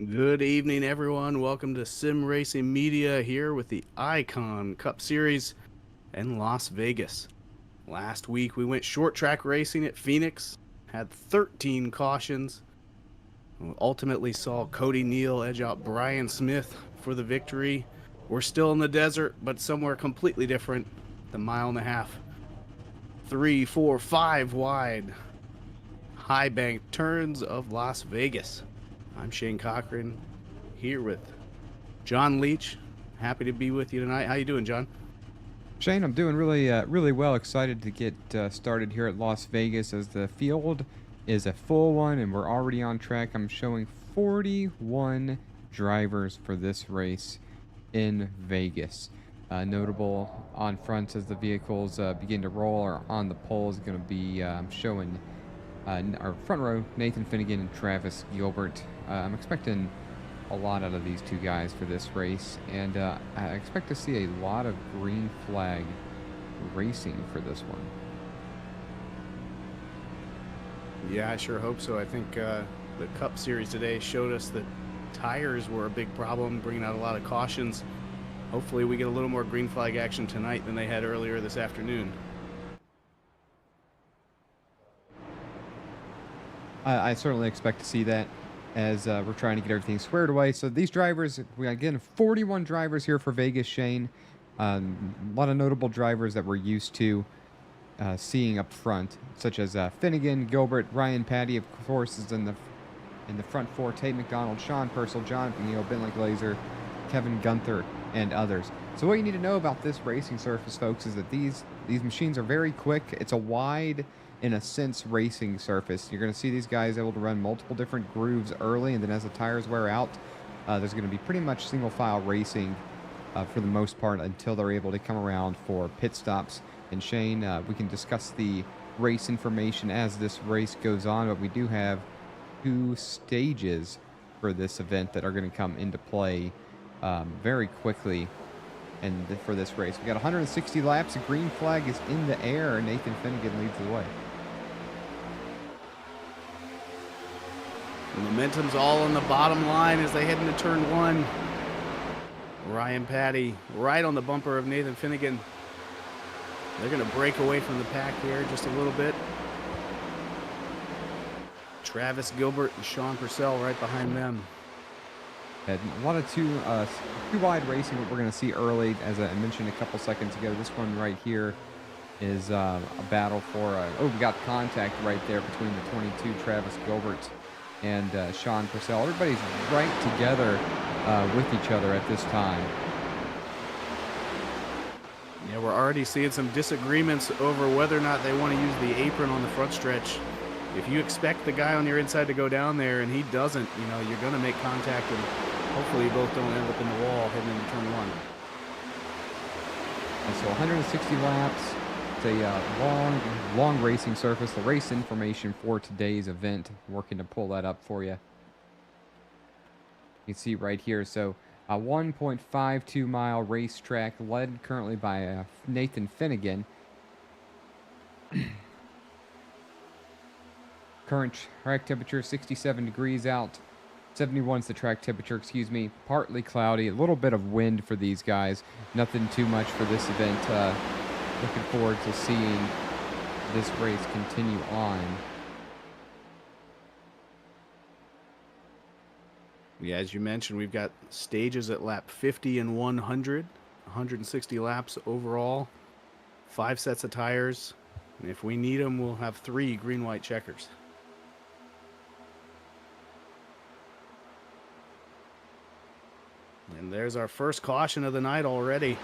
Good evening, everyone. Welcome to Sim Racing Media here with the Icon Cup Series in Las Vegas. Last week we went short track racing at Phoenix, had 13 cautions, ultimately saw Cody Neal edge out Brian Smith for the victory. We're still in the desert, but somewhere completely different. The mile and a half, 3, 4, 5 wide high bank turns of Las Vegas. I'm Shane Cochran here with John Leach. Happy to be with you tonight. How you doing, John? Shane, I'm doing really well. Excited to get started here at Las Vegas as the field is a full one and we're already on track. I'm showing 41 drivers for this race in Vegas. Notable on front as the vehicles begin to roll or on the pole is going to be showing our front row, Nathan Finnegan and Travis Gilbert. I'm expecting a lot out of these two guys for this race, and I expect to see a lot of green flag racing for this one. Yeah, I sure hope so. I think the Cup Series today showed us that tires were a big problem, bringing out a lot of cautions. Hopefully we get a little more green flag action tonight than they had earlier this afternoon. I certainly expect to see that as we're trying to get everything squared away. So these drivers, we again 41 drivers here for Vegas, Shane. A lot of notable drivers that we're used to seeing up front, such as Finnegan, Gilbert, Ryan Patty, of course, is in the front four. Tate McDonald, Sean Purcell, Jonathan Neal, Bentley Glazer, Kevin Gunther, and others. So what you need to know about this racing surface, folks, is that these machines are very quick. It's a wide, in a sense, racing surface. You're going to see these guys able to run multiple different grooves early, and then as the tires wear out, there's going to be pretty much single file racing for the most part until they're able to come around for pit stops. And Shane, we can discuss the race information as this race goes on, but we do have two stages for this event that are going to come into play very quickly. And for this race, we got 160 laps. The green flag is in the air. Nathan Finnegan leads the way. The momentum's all on the bottom line as they head into turn one. Ryan Patty right on the bumper of Nathan Finnegan. They're going to break away from the pack here just a little bit. Travis Gilbert and Sean Purcell right behind them. And a lot of two wide racing, what we're going to see early, as I mentioned a couple seconds ago. This one right here is a battle for, we got contact right there between the 22 Travis Gilbert and Sean Purcell. Everybody's right together with each other at this time. Yeah, we're already seeing some disagreements over whether or not they want to use the apron on the front stretch. If you expect the guy on your inside to go down there and he doesn't, you're going to make contact, and hopefully you both don't end up in the wall heading into turn one. And so 160 laps. It's a long racing surface. The race information for today's event, working to pull that up for you. You can see right here. So a 1.52 mile racetrack led currently by Nathan Finnegan. Current track temperature 67 degrees out. 71 is the track temperature, excuse me. Partly cloudy, a little bit of wind for these guys. Nothing too much for this event. Looking forward to seeing this race continue on. Yeah, as you mentioned, we've got stages at lap 50 and 100, 160 laps overall, 5 sets of tires. And if we need them, we'll have 3 green-white checkers. And there's our first caution of the night already.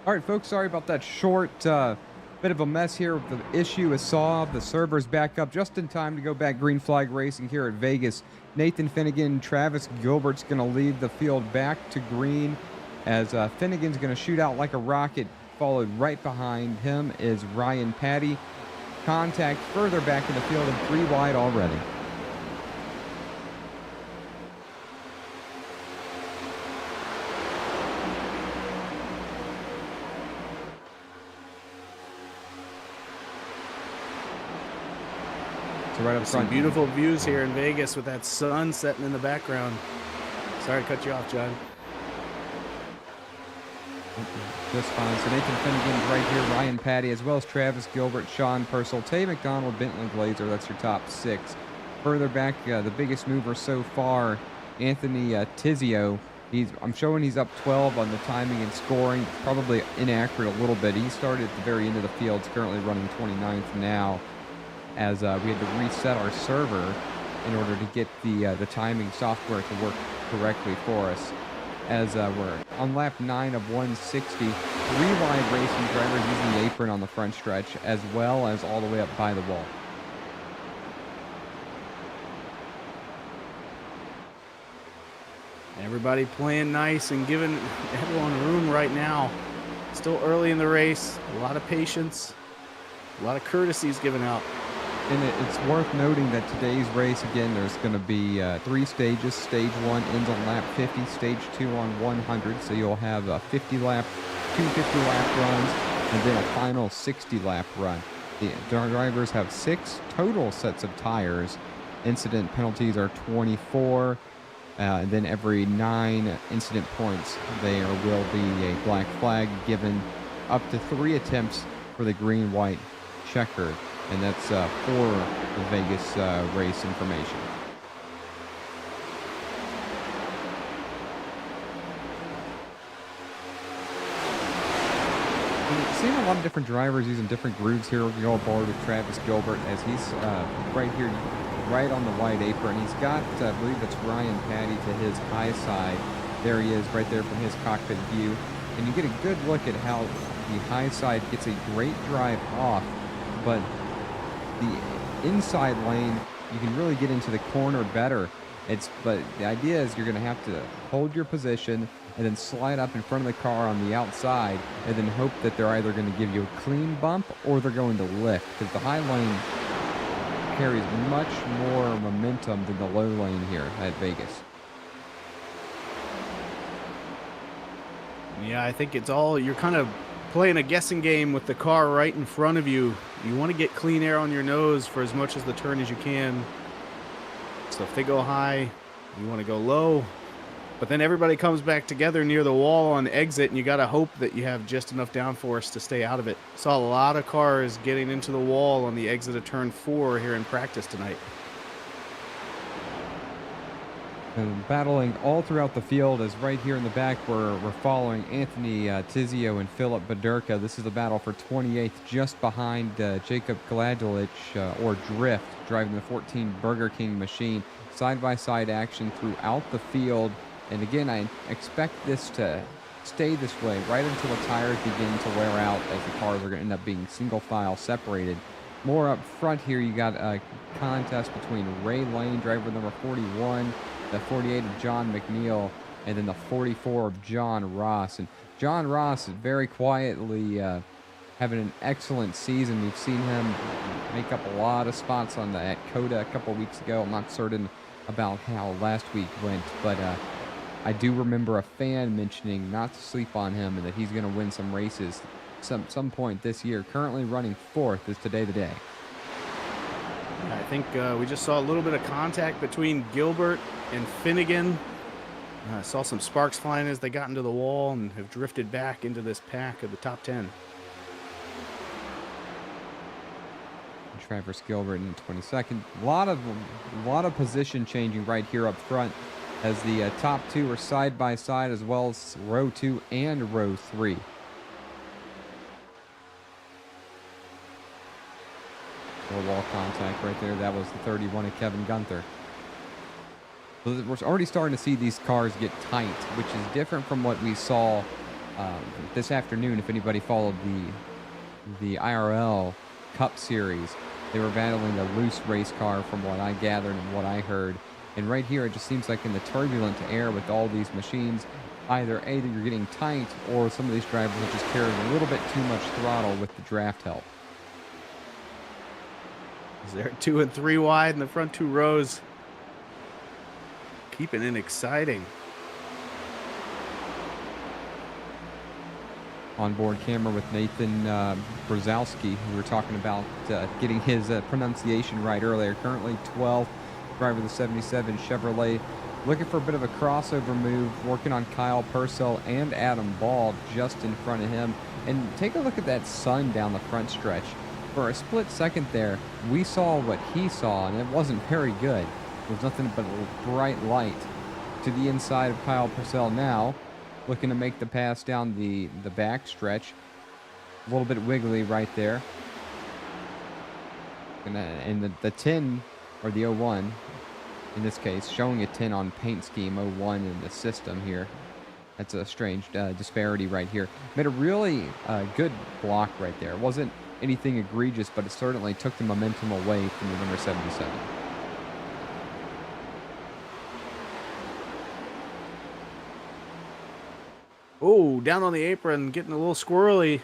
All right, folks, sorry about that short bit of a mess here. The issue is solved. The server's back up just in time to go back green flag racing here at Vegas. Nathan Finnegan, Travis Gilbert's going to lead the field back to green as Finnegan's going to shoot out like a rocket. Followed right behind him is Ryan Patty. Contact further back in the field and 3 wide already. So right up Some front. beautiful views here in Vegas with that sun setting in the background. Sorry to cut you off, John. Just fine. So Nathan Finnegan right here, Ryan Patty, as well as Travis Gilbert, Sean Purcell, Tay McDonald, Bentley Glazer. That's your top 6. Further back, the biggest mover so far, Anthony Tizio. I'm showing he's up 12 on the timing and scoring. Probably inaccurate a little bit. He started at the very end of the field. He's currently running 29th now, as we had to reset our server in order to get the timing software to work correctly for us. As we're on lap 9 of 160, 3 wide racing drivers using the apron on the front stretch, as well as all the way up by the wall. Everybody playing nice and giving everyone room right now. Still early in the race, a lot of patience, a lot of courtesies given out. And it's worth noting that today's race, again, there's going to be 3 stages. Stage 1 ends on lap 50, stage 2 on 100. So you'll have a 50-lap, 2 50-lap runs, and then a final 60-lap run. The drivers have 6 total sets of tires. Incident penalties are 24. And then every 9 incident points, there will be a black flag given up to 3 attempts for the green-white checkered. And that's for the Vegas race information. We've seen a lot of different drivers using different grooves here. We'll go aboard with Travis Gilbert as he's right here, right on the white apron. He's got, I believe it's Ryan Patty to his high side. There he is right there from his cockpit view. And you get a good look at how the high side gets a great drive off, but the inside lane, you can really get into the corner better. But the idea is you're going to have to hold your position and then slide up in front of the car on the outside and then hope that they're either going to give you a clean bump or they're going to lift, because the high lane carries much more momentum than the low lane here at Vegas. Yeah, I think it's all, you're kind of playing a guessing game with the car right in front of you. You want to get clean air on your nose for as much of the turn as you can. So if they go high, you want to go low. But then everybody comes back together near the wall on exit, and you got to hope that you have just enough downforce to stay out of it. Saw a lot of cars getting into the wall on the exit of turn 4 here in practice tonight. And battling all throughout the field is right here in the back where we're following Anthony Tizio and Philip Baderka. This is the battle for 28th, just behind Jacob Gladlich, or Drift, driving the 14 Burger King machine. Side-by-side action throughout the field. And again, I expect this to stay this way right until the tires begin to wear out, as the cars are going to end up being single file separated. More up front here, you got a contest between Ray Lane, driver number 41, the 48 of John McNeil, and then the 44 of John Ross. And John Ross is very quietly having an excellent season. We've seen him make up a lot of spots at COTA a couple weeks ago. I'm not certain about how last week went, but I do remember a fan mentioning not to sleep on him and that he's going to win some races some point this year. Currently running 4th. Is today the day. I think we just saw a little bit of contact between Gilbert and Finnegan. Saw some sparks flying as they got into the wall and have drifted back into this pack of the top 10. Travis Gilbert in 22nd. A lot of position changing right here up front, as the top 2 are side by side, as well as row 2 and row 3. Wall contact right there. That was the 31 of Kevin Gunther. So we're already starting to see these cars get tight, which is different from what we saw this afternoon, if anybody followed the IRL Cup Series, they were battling a loose race car from what I gathered and what I heard. And right here, it just seems like in the turbulent air with all these machines, either A, that you're getting tight, or some of these drivers are just carrying a little bit too much throttle with the draft help. They're 2 and 3 wide in the front 2 rows. Keeping it exciting. Onboard camera with Nathan Brzezowski, who we were talking about getting his pronunciation right earlier. Currently 12th, driver of the 77 Chevrolet. Looking for a bit of a crossover move, working on Kyle Purcell and Adam Ball just in front of him. And take a look at that sun down the front stretch. For a split second there, we saw what he saw, and it wasn't very good. It was nothing but a bright light to the inside of Kyle Purcell now. Looking to make the pass down the back stretch. A little bit wiggly right there. And the 10, or the 01, in this case, showing a 10 on paint scheme 01 in the system here. That's a strange disparity right here. Made a really good block right there. It wasn't anything egregious, but it certainly took the momentum away from the number 77. Oh, down on the apron, getting a little squirrely.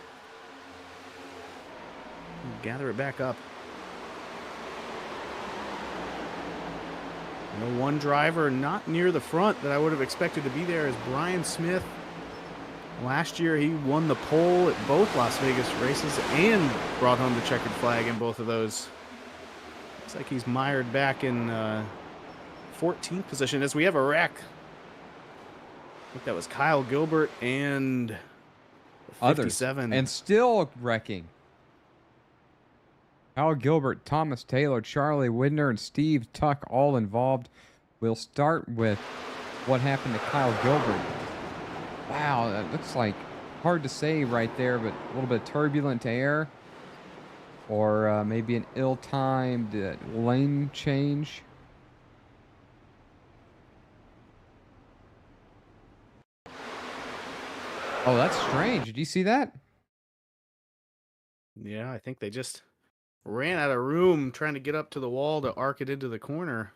Gather it back up. One driver not near the front that I would have expected to be there is Brian Smith. Last year, he won the pole at both Las Vegas races and brought home the checkered flag in both of those. Looks like he's mired back in 14th position as we have a wreck. I think that was Kyle Gilbert and 57. Others, and still wrecking. Kyle Gilbert, Thomas Taylor, Charlie Widner, and Steve Tuck all involved. We'll start with what happened to Kyle Gilbert. Wow, that looks like hard to say right there, but a little bit turbulent air. Or maybe an ill-timed lane change. Oh, that's strange. Did you see that? Yeah, I think they just ran out of room trying to get up to the wall to arc it into the corner.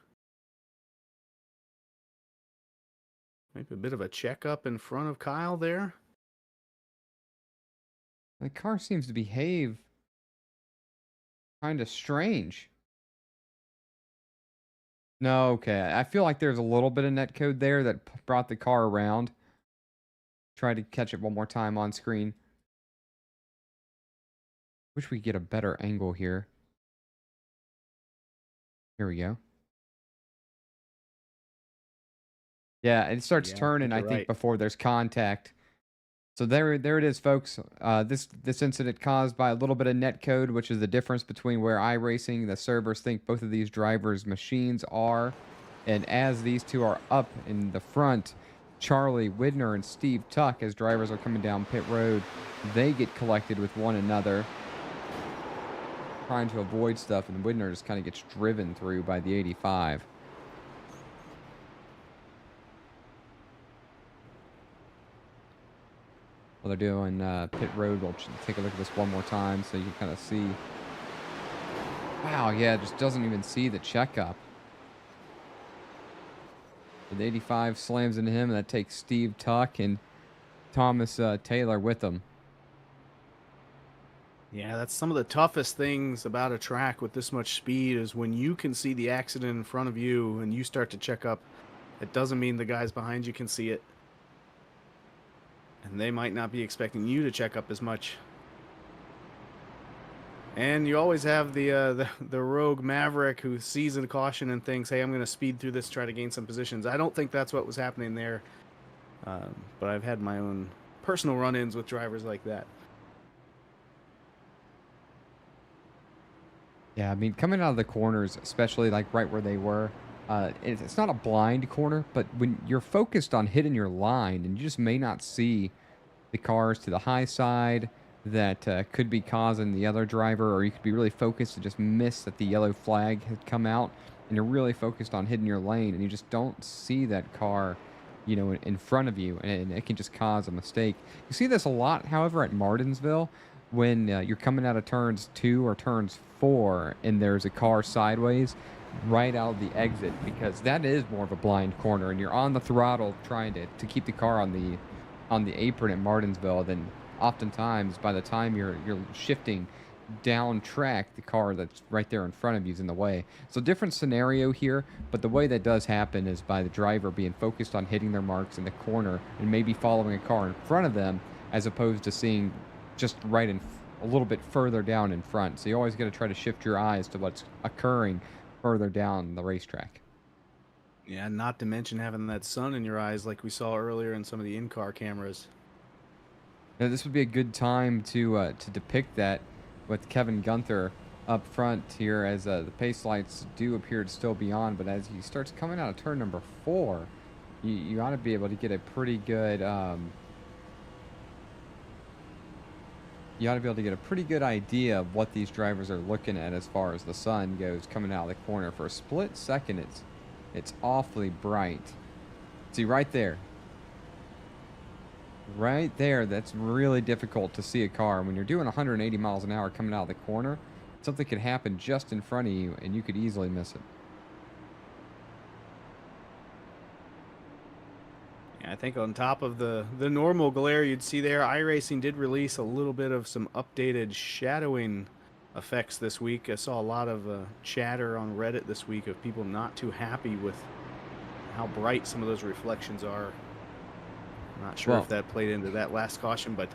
Maybe a bit of a checkup in front of Kyle there. The car seems to behave kind of strange. No, okay. I feel like there's a little bit of netcode there that brought the car around. Try to catch it one more time on screen. Wish we could get a better angle here. Here we go. Yeah, it starts turning, I think, before there's contact. So there it is, folks. This incident caused by a little bit of netcode, which is the difference between where Iracing, the servers, think both of these drivers' machines are. And as these two are up in the front, Charlie Widner and Steve Tuck, as drivers are coming down pit road, they get collected with one another, trying to avoid stuff, and Widner just kind of gets driven through by the 85. While they're doing pit road, we'll take a look at this one more time so you can kind of see. Wow, yeah, it just doesn't even see the checkup. The 85 slams into him, and that takes Steve Tuck and Thomas Taylor with him. Yeah, that's some of the toughest things about a track with this much speed is when you can see the accident in front of you and you start to check up. It doesn't mean the guys behind you can see it. And they might not be expecting you to check up as much. And you always have the rogue maverick who sees a caution and thinks, hey, I'm going to speed through this, try to gain some positions. I don't think that's what was happening there. But I've had my own personal run-ins with drivers like that. Yeah, I mean, coming out of the corners, especially like right where they were, it's not a blind corner, but when you're focused on hitting your line and you just may not see the cars to the high side that could be causing the other driver, or you could be really focused to just miss that the yellow flag had come out, and you're really focused on hitting your lane, and you just don't see that car in front of you, and it can just cause a mistake. You see this a lot, however, at Martinsville when you're coming out of turns 2 or turns 4, and there's a car sideways right out of the exit, because that is more of a blind corner, and you're on the throttle trying to keep the car on the apron at Martinsville. Then oftentimes by the time you're shifting down track, the car that's right there in front of you is in the way. So different scenario here, but the way that does happen is by the driver being focused on hitting their marks in the corner and maybe following a car in front of them, as opposed to seeing just right in a little bit further down in front. So you always got to try to shift your eyes to what's occurring further down the racetrack. Yeah, not to mention having that sun in your eyes like we saw earlier in some of the in-car cameras. Now, this would be a good time to depict that with Kevin Gunther up front here, as the pace lights do appear to still be on. But as he starts coming out of turn number 4, you ought to be able to get a pretty good idea of what these drivers are looking at as far as the sun goes coming out of the corner. For a split second, it's awfully bright. See right there. Right there, that's really difficult to see a car. When you're doing 180 miles an hour coming out of the corner, something could happen just in front of you, and you could easily miss it. Yeah, I think on top of the normal glare you'd see there, Iracing did release a little bit of some updated shadowing effects this week. I saw a lot of chatter on Reddit this week of people not too happy with how bright some of those reflections are. I'm not sure if that played into that last caution, but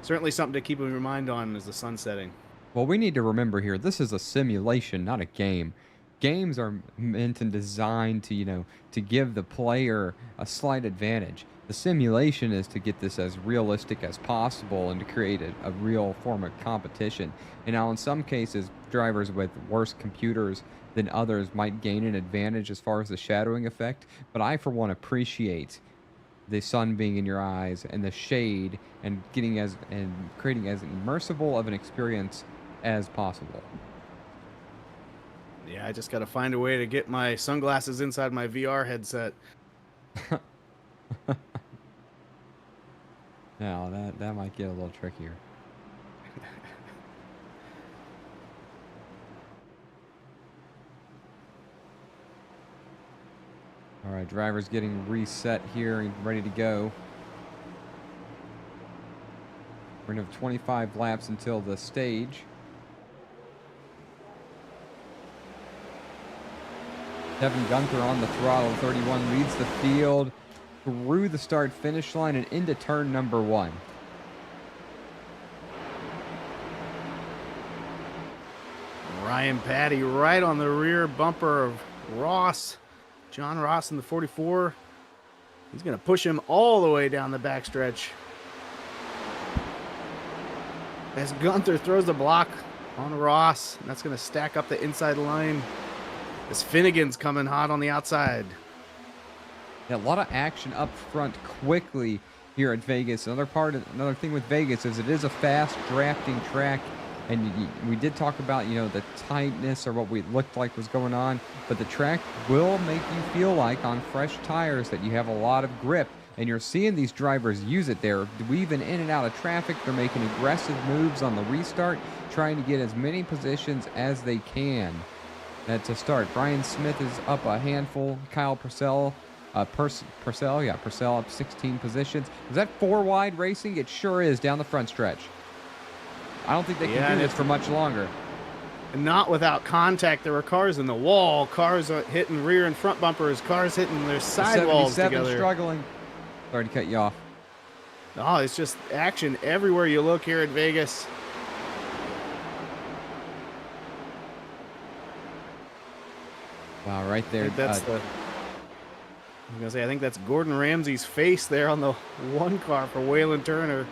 certainly something to keep in your mind on is the sun setting. Well, we need to remember here, this is a simulation, not a game. Games are meant and designed to give the player a slight advantage. The simulation is to get this as realistic as possible and to create a real form of competition. And now in some cases, drivers with worse computers than others might gain an advantage as far as the shadowing effect, but I for one appreciate the sun being in your eyes and the shade and creating as immersive of an experience as possible. Yeah, I just got to find a way to get my sunglasses inside my VR headset. Now that might get a little trickier. All right, drivers getting reset here and ready to go. We're going to have 25 laps until the stage. Kevin Gunther on the throttle, 31, leads the field through the start-finish line and into turn number 1. Ryan Patty right on the rear bumper of Ross. John Ross in the 44. He's going to push him all the way down the backstretch. As Gunther throws the block on Ross, and that's going to stack up the inside line. As Finnegan's coming hot on the outside. Yeah, a lot of action up front quickly here at Vegas. Another thing with Vegas is it is a fast drafting track. And we did talk about, the tightness or what we looked like was going on. But the track will make you feel like on fresh tires that you have a lot of grip. And you're seeing these drivers use it there, weaving in and out of traffic. They're making aggressive moves on the restart, trying to get as many positions as they can. To start, Brian Smith is up a handful. Kyle Purcell, Purcell up 16 positions. Is that 4 wide racing? It sure is down the front stretch. I don't think they can do this for much longer. Not without contact. There were cars in the wall, cars hitting rear and front bumpers, cars hitting their sidewalls together. Struggling. Sorry to cut you off. Oh, it's just action everywhere you look here at Vegas. Wow, right there. I think that's Gordon Ramsay's face there on the one car for Waylon Turner,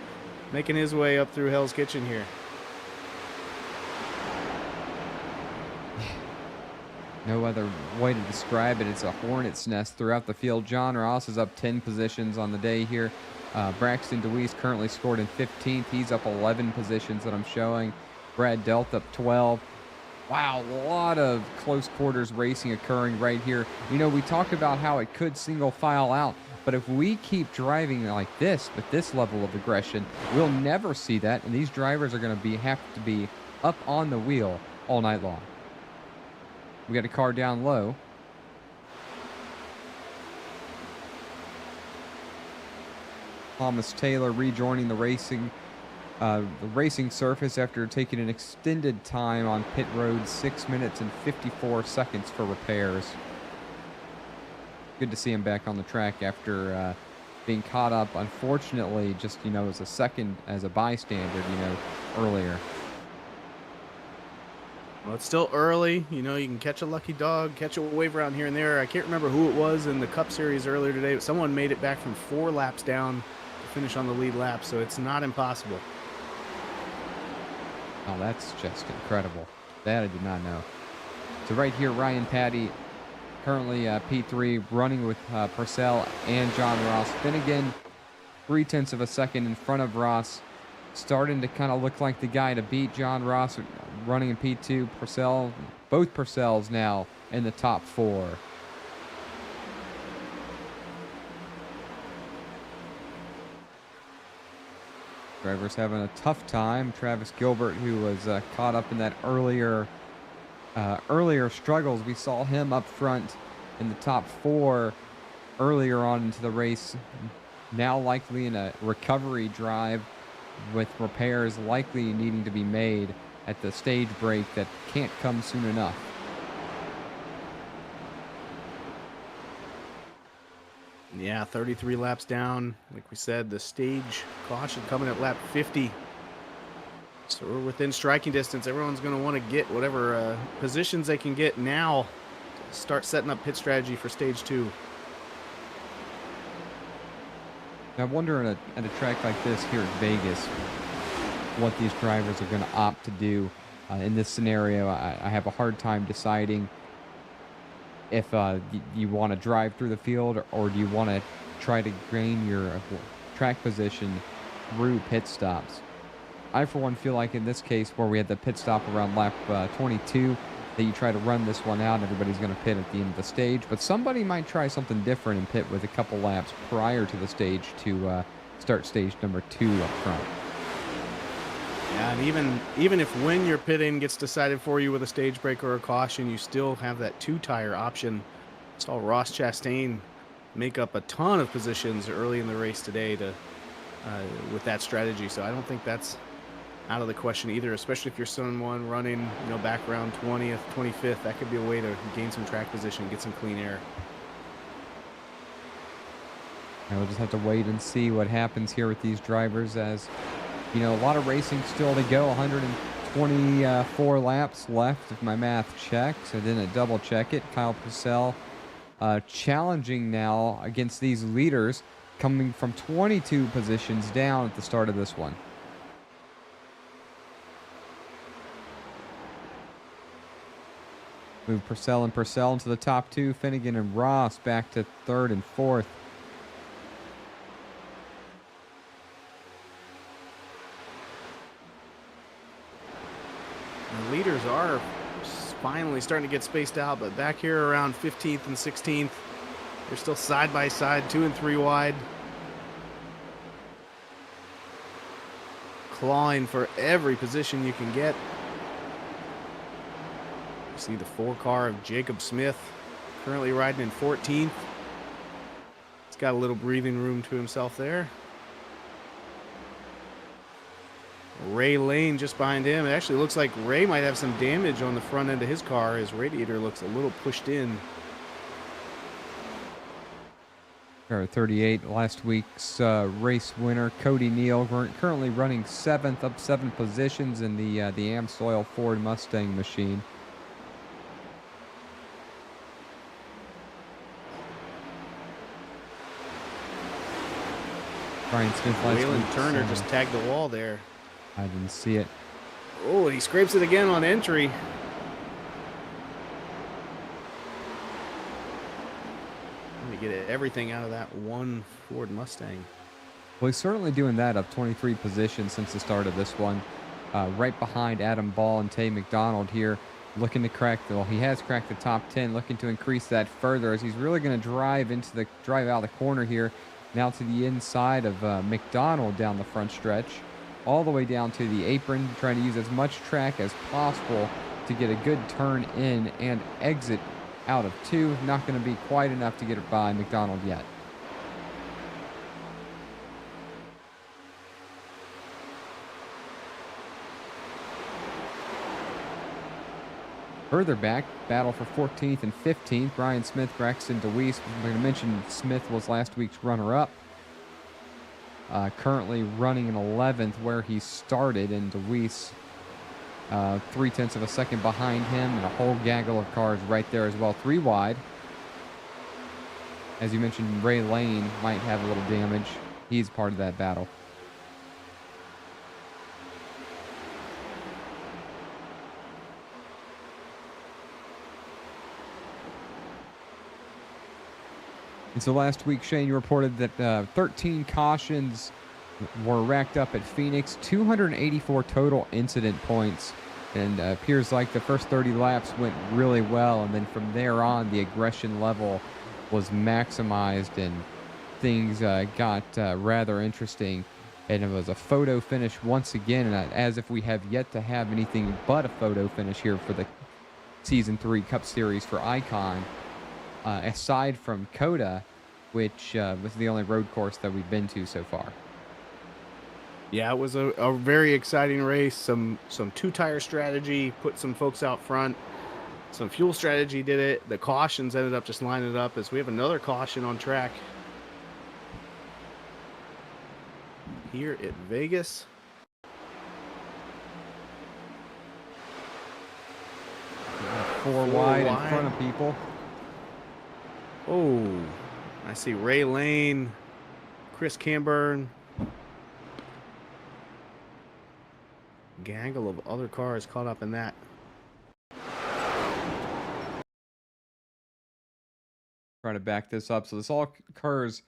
making his way up through Hell's Kitchen here. No other way to describe it. It's a hornet's nest throughout the field. John Ross is up 10 positions on the day here. Braxton DeWeese currently scored in 15th. He's up 11 positions that I'm showing. Brad Delth up 12. Wow, a lot of close quarters racing occurring right here. We talk about how it could single file out. But if we keep driving like this with this level of aggression, we'll never see that, and these drivers are going to have to be up on the wheel all night long. We got a car down low. Thomas Taylor rejoining the racing surface after taking an extended time on pit road, 6 minutes and 54 seconds for repairs. Good to see him back on the track after being caught up, unfortunately, just, as a second, as a bystander, earlier. Well, it's still early. You can catch a lucky dog, catch a wave around here and there. I can't remember who it was in the Cup Series earlier today, but someone made it back from 4 laps down to finish on the lead lap, so it's not impossible. Oh, that's just incredible. That I did not know. So right here, Ryan Patty, currently P3, running with Purcell and John Ross. Finnegan, 0.3 of a second in front of Ross. Starting to kind of look like the guy to beat. John Ross running in P2. Purcell, both Purcells now in the top 4. Drivers having a tough time. Travis Gilbert, who was caught up in that earlier struggles. We saw him up front in the top 4 earlier on into the race. Now likely in a recovery drive with repairs likely needing to be made at the stage break that can't come soon enough. Yeah, 33 laps down. Like we said, the stage caution coming at lap 50. So we're within striking distance. Everyone's going to want to get whatever positions they can get now to start setting up pit strategy for stage 2. I wonder at a track like this here at Vegas, what these drivers are going to opt to do in this scenario. I have a hard time deciding if you want to drive through the field or do you want to try to gain your track position through pit stops. I, for one, feel like in this case where we had the pit stop around lap 22, that you try to run this one out and everybody's going to pit at the end of the stage. But somebody might try something different and pit with a couple laps prior to the stage to start stage number 2 up front. Yeah, and even if when your pit in gets decided for you with a stage break or a caution, you still have that 2-tire option. Saw Ross Chastain make up a ton of positions early in the race today with that strategy. So I don't think that's out of the question either, especially if you're someone running, back around 20th, 25th. That could be a way to gain some track position, get some clean air. And we'll just have to wait and see what happens here with these drivers as, a lot of racing still to go. 124 laps left if my math checks. I didn't double check it. Kyle Purcell challenging now against these leaders, coming from 22 positions down at the start of this one. Move Purcell into the top 2. Finnegan and Ross back to 3rd and 4th. The leaders are finally starting to get spaced out, but back here around 15th and 16th, they're still side by side, 2 and 3 wide. Clawing for every position you can get. You see the 4 car of Jacob Smith currently riding in 14th. He's got a little breathing room to himself there. Ray Lane just behind him. It actually looks like Ray might have some damage on the front end of his car. His radiator looks a little pushed in. Or 38, last week's race winner, Cody Neal, currently running 7th, up 7 positions in the Amsoil Ford Mustang machine. Brian Smith last Waylon week, Turner just tagged the wall there. I didn't see it. Oh, he scrapes it again on entry. Let me get everything out of that one Ford Mustang. Well, he's certainly doing that, up 23 positions since the start of this one. Right behind Adam Ball and Tay McDonald here. looking to crack well, he has cracked the top 10, looking to increase that further as he's really going to drive out of the corner here, now to the inside of McDonald down the front stretch, all the way down to the apron, trying to use as much track as possible to get a good turn in and exit out of 2. Not going to be quite enough to get it by McDonald yet. Further back, battle for 14th and 15th. Brian Smith, Braxton DeWeese. I'm going to mention Smith was last week's runner-up. Currently running in 11th where he started, and DeWeese 0.3 of a second behind him, and a whole gaggle of cars right there as well. 3 wide. As you mentioned, Ray Lane might have a little damage. He's part of that battle. And so last week, Shane, you reported that 13 cautions were racked up at Phoenix, 284 total incident points, and appears like the first 30 laps went really well, and then from there on, the aggression level was maximized, and things got rather interesting, and it was a photo finish once again, and as if we have yet to have anything but a photo finish here for the Season 3 Cup Series for Icon. Aside from Coda, which was the only road course that we've been to so far. Yeah, it was a very exciting race. Some 2-tire strategy put some folks out front. Some fuel strategy did it. The cautions ended up just lining it up as we have another caution on track here at Vegas. Four wide in front of people. Oh, I see Ray Lane, Chris Camburn. Gaggle of other cars caught up in that. Trying to back this up. So this all occurs,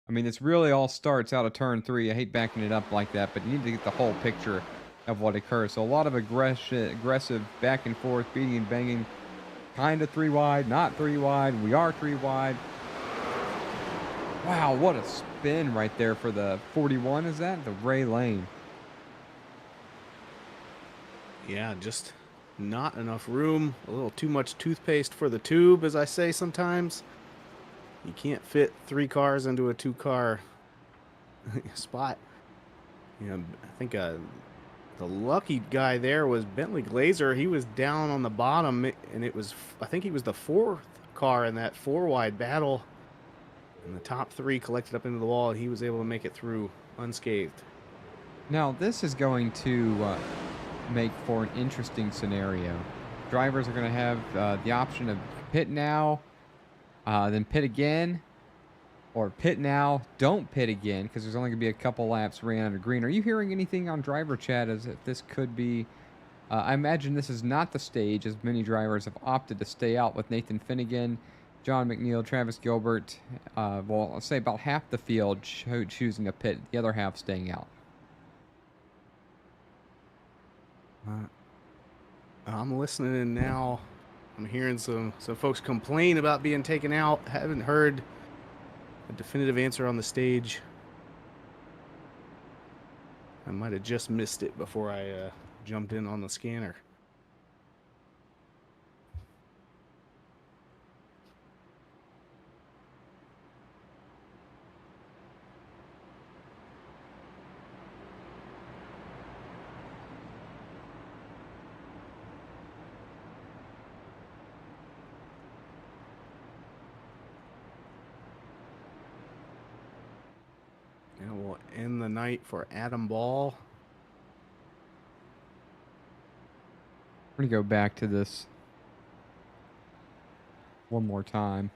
I mean, this really all starts out of turn 3. I hate backing it up like that, but you need to get the whole picture of what occurs. So a lot of aggressive back and forth, beating and banging. Kind of 3 wide, not 3 wide. We are 3 wide. Wow, what a spin right there for the 41. Is that the Ray Lane? Yeah, just not enough room. A little too much toothpaste for the tube, as I say sometimes. You can't fit 3 cars into a 2-car spot. You know, I think the lucky guy there was Bentley Glazer. He was down on the bottom, and it was, I think he was the 4th car in that 4-wide battle. And the top 3 collected up into the wall, and he was able to make it through unscathed. Now, this is going to make for an interesting scenario. Drivers are going to have the option of pit now, then pit again, or pit now, don't pit again, because there's only going to be a couple laps ran under green. Are you hearing anything on driver chat as if this could be... I imagine this is not the stage, as many drivers have opted to stay out, with Nathan Finnegan, John McNeil, Travis Gilbert. Well, I'll say about half the field choosing a pit, the other half staying out. I'm listening in now. I'm hearing some folks complain about being taken out. Haven't heard a definitive answer on the stage. I might have just missed it before I jumped in on the scanner. And we'll end the night for Adam Ball. We're going to go back to this one more time.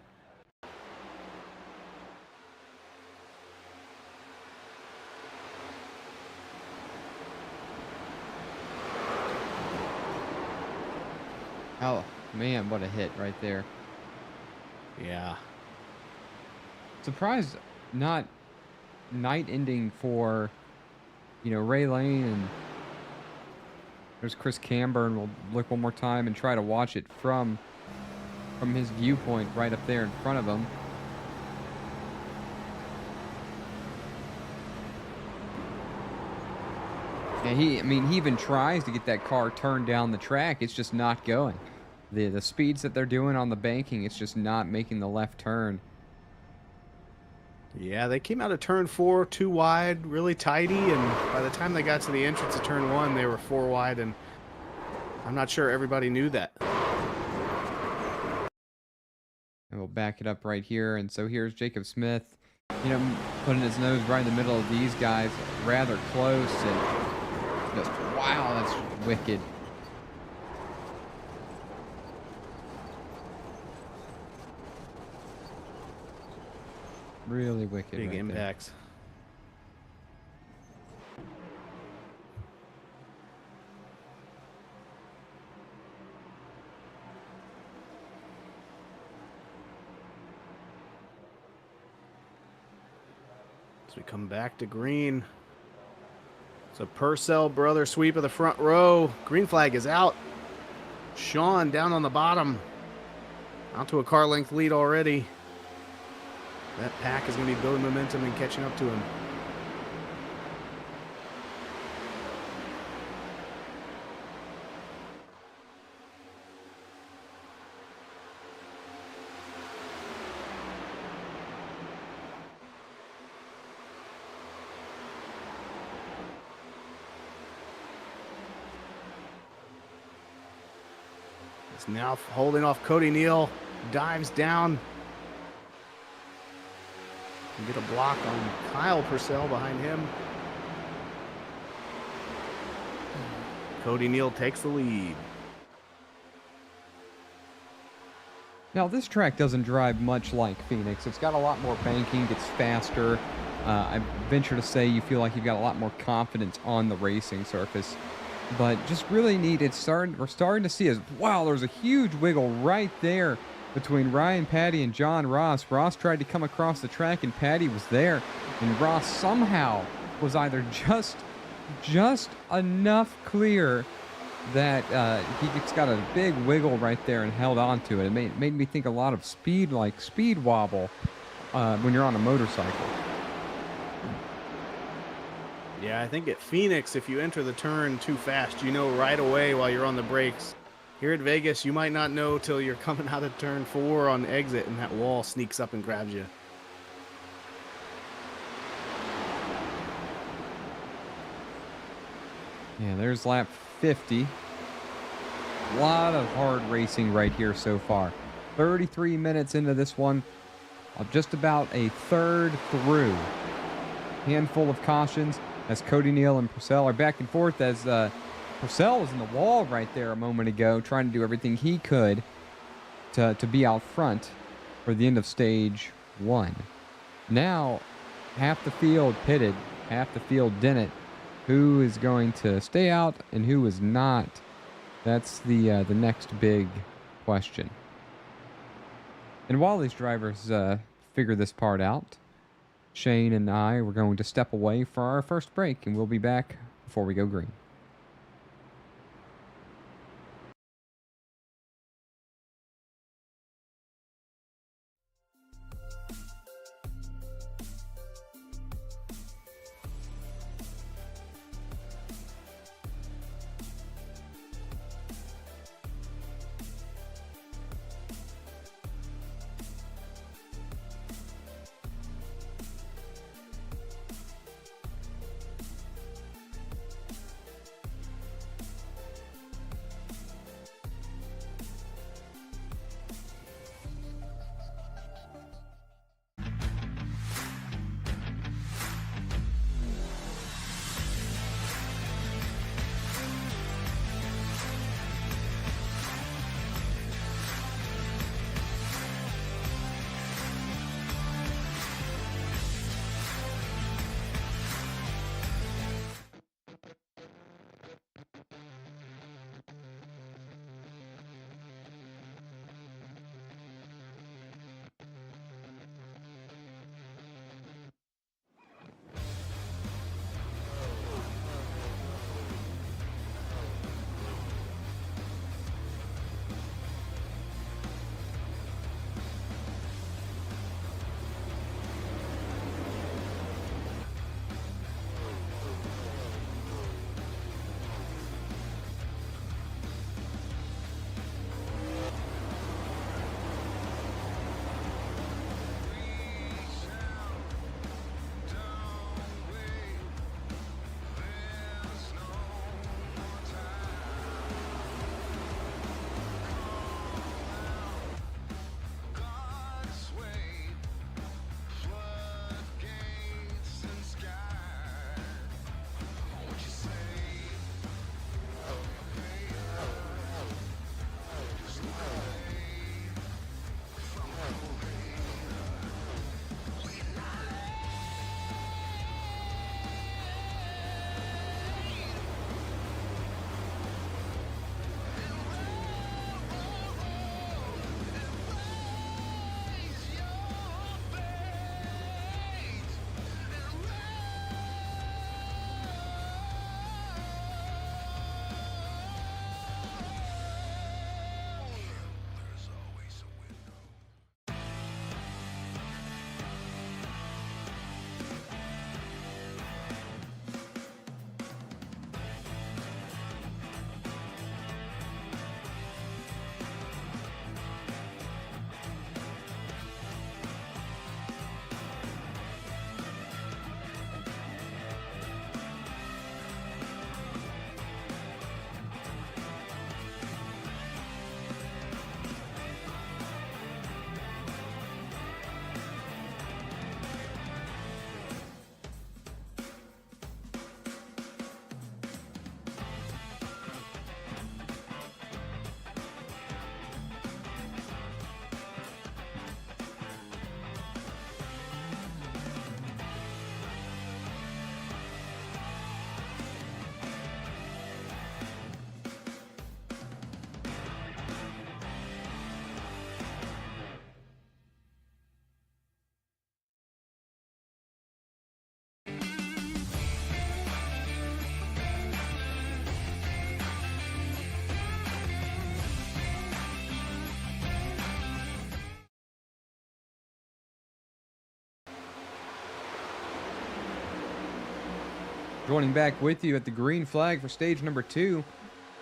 Oh, man, what a hit right there. Yeah. Surprised not night ending for, you know, Ray Lane and There's Chris Camburn. We'll look one more time and try to watch it from his viewpoint right up there in front of him. Yeah, I mean, he even tries to get that car turned down the track. It's just not going. The speeds that they're doing on the banking, it's just not making the left turn. Yeah, they came out of turn 4 too wide, really tighty, and by the time they got to the entrance of turn 1, they were 4 wide, and I'm not sure everybody knew that. And we'll back it up right here. And so here's Jacob Smith, you know, putting his nose right in the middle of these guys, rather close, and just, wow, that's wicked. Really wicked. Big right impacts. There. As we come back to green. It's a Purcell brother sweep of the front row. Green flag is out. Sean down on the bottom. Out to a car length lead already. That pack is going to be building momentum and catching up to him. It's now holding off Cody Neal. Dives down. And get a block on Kyle Purcell behind him. Cody Neal takes the lead. Now, this track doesn't drive much like Phoenix. It's got a lot more banking, it's faster. I venture to say you feel like you've got a lot more confidence on the racing surface. But just really neat. We're starting to see wow, there's a huge wiggle right there between Ryan Patty and John Ross. Ross tried to come across the track and Patty was there. And Ross somehow was either just enough clear that he just got a big wiggle right there and held on to it. It made me think a lot of speed wobble when you're on a motorcycle. Yeah, I think at Phoenix, if you enter the turn too fast, you know right away while you're on the brakes. Here at Vegas, you might not know till you're coming out of turn 4 on exit and that wall sneaks up and grabs you. Yeah, there's lap 50. A lot of hard racing right here so far. 33 minutes into this one. Just about a third through. Handful of cautions as Cody Neal and Purcell are back and forth as Purcell was in the wall right there a moment ago, trying to do everything he could to be out front for the end of stage 1. Now, half the field pitted, half the field didn't. Who is going to stay out and who is not? That's the next big question. And while these drivers figure this part out, Shane and I were going to step away for our first break, and we'll be back before we go green. Joining back with you at the green flag for stage number 2,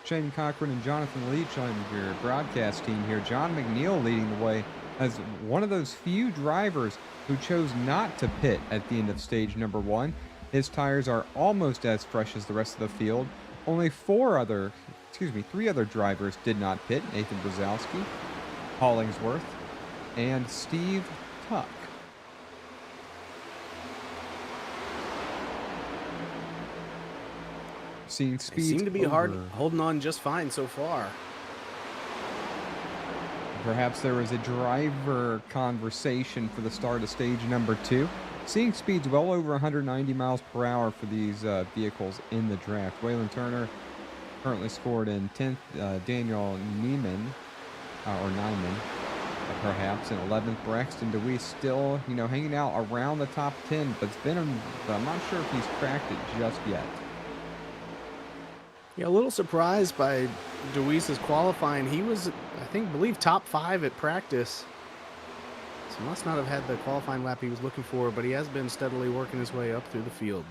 Shane Cochran and Jonathan Leach on your broadcast team here. John McNeil leading the way as one of those few drivers who chose not to pit at the end of stage number 1. His tires are almost as fresh as the rest of the field. Only three other drivers did not pit. Nathan Brzezowski, Hollingsworth, and Steve Tuck. Seeing speeds Seem to be holding on just fine so far. Perhaps there was a driver conversation for the start of stage number 2. Seeing speeds well over 190 miles per hour for these vehicles in the draft. Waylon Turner currently scored in 10th. Daniel Nyman, perhaps in 11th. Braxton DeWeese still, hanging out around the top 10, but I'm not sure if he's cracked it just yet. Yeah, a little surprised by DeWeese's qualifying. He was, I believe top 5 at practice. So must not have had the qualifying lap he was looking for, but he has been steadily working his way up through the field.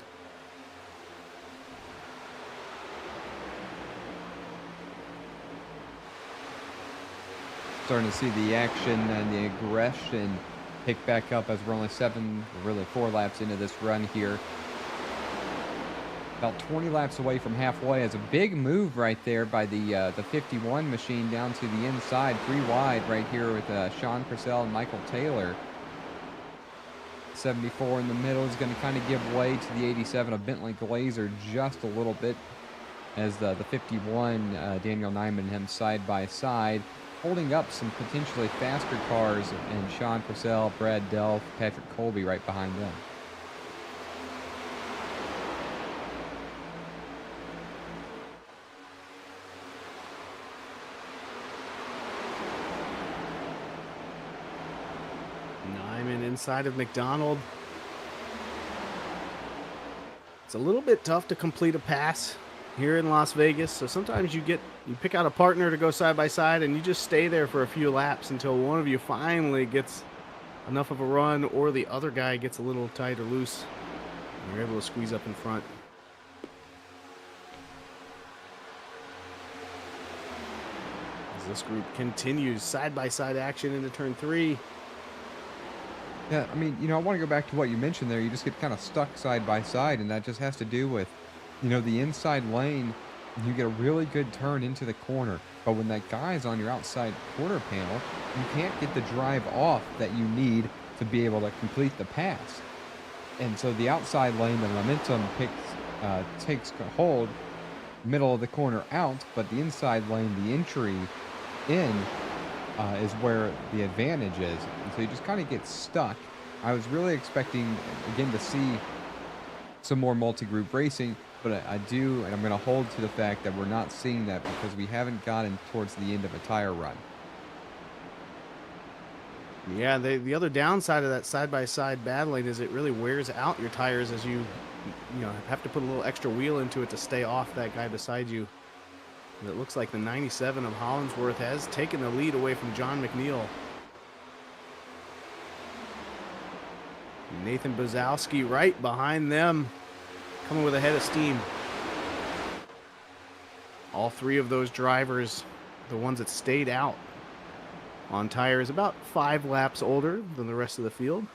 Starting to see the action and the aggression pick back up as we're only 4 laps into this run here. About 20 laps away from halfway. It's a big move right there by the 51 machine down to the inside, 3 wide right here with Sean Purcell and Michael Taylor. 74 in the middle is going to kind of give way to the 87 of Bentley Glazer just a little bit as the 51 Daniel Nyman and him side by side, holding up some potentially faster cars, and Sean Purcell, Brad Delph, Patrick Colby right behind them. Inside of McDonald. It's a little bit tough to complete a pass here in Las Vegas, so sometimes you pick out a partner to go side by side and you just stay there for a few laps until one of you finally gets enough of a run or the other guy gets a little tight or loose and you're able to squeeze up in front. As this group continues side by side action into turn 3. Yeah, I mean, I want to go back to what you mentioned there. You just get kind of stuck side by side, and that just has to do with, the inside lane. You get a really good turn into the corner, but when that guy's on your outside quarter panel, you can't get the drive off that you need to be able to complete the pass. And so the outside lane, the momentum takes hold, middle of the corner out, but the inside lane, the entry in, is where the advantage is. And so you just kind of get stuck. I was really expecting, again, to see some more multi-group racing, but I do, and I'm going to hold to the fact that we're not seeing that because we haven't gotten towards the end of a tire run. Yeah, the other downside of that side-by-side battling is it really wears out your tires as you have to put a little extra wheel into it to stay off that guy beside you. It looks like the 97 of Hollingsworth has taken the lead away from John McNeil. Nathan Brzezowski right behind them, coming with a head of steam. All 3 of those drivers, the ones that stayed out on tires, about 5 laps older than the rest of the field.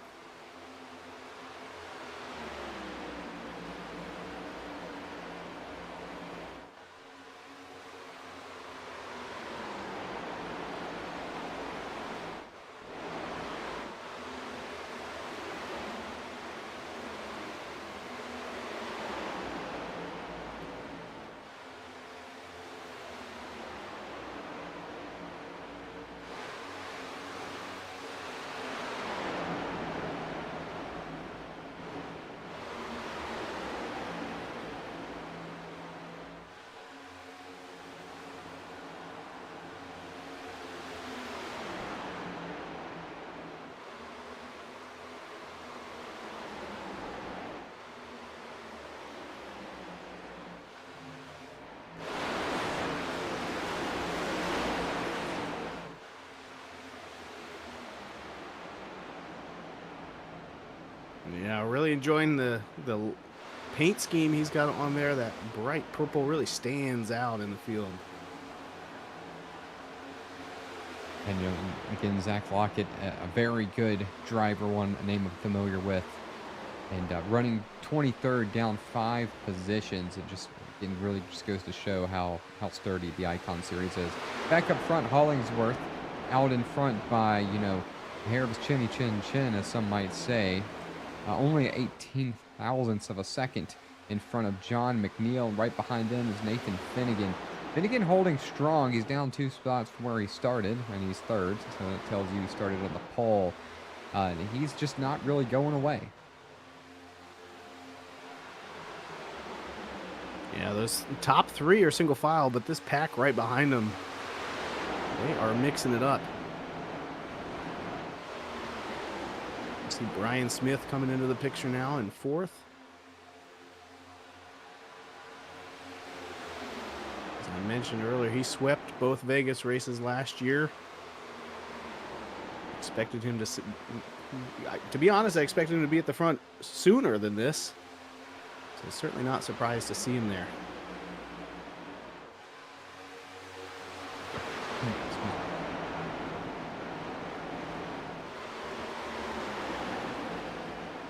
Yeah, really enjoying the paint scheme he's got on there, that bright purple, really stands out in the field. And, you know, again, Zach Lockett, a very good driver, one name I'm familiar with. And running 23rd down 5 positions, it really just goes to show how sturdy the Icon Series is. Back up front, Hollingsworth out in front by, you know, a hair of his chinny chin, as some might say. Only 18 thousandths of a second in front of John McNeil. Right behind him is Nathan Finnegan. Finnegan holding strong. He's down 2 spots from where he started, and he's 3rd, so that tells you he started on the pole. He's just not really going away. Yeah, those top 3 are single file, but this pack right behind them, they are mixing it up. You see Brian Smith coming into the picture now in 4th. As I mentioned earlier, he swept both Vegas races last year. Expected him to be honest, I expected him to be at the front sooner than this. So certainly not surprised to see him there.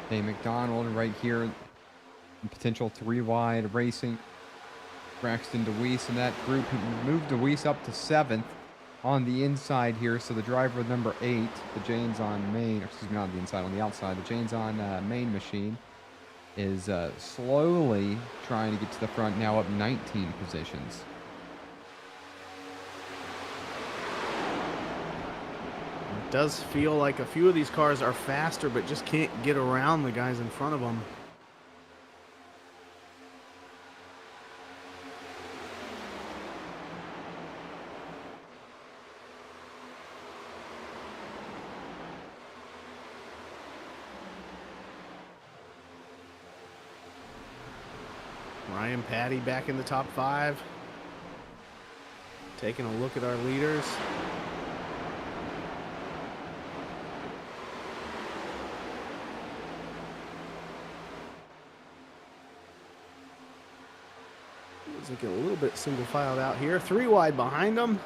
Hey, McDonald right here, potential 3 wide racing. Braxton DeWeese in that group. He moved DeWeese up to 7th on the inside here. So the driver number 8, the Janes on main, excuse me, not on the inside, on the outside, the Janes on main machine, is slowly trying to get to the front, now up 19 positions. It does feel like a few of these cars are faster, but just can't get around the guys in front of them. Ryan Patty back in the top 5. Taking a look at our leaders. He's looking a little bit single filed out here. 3 wide behind him.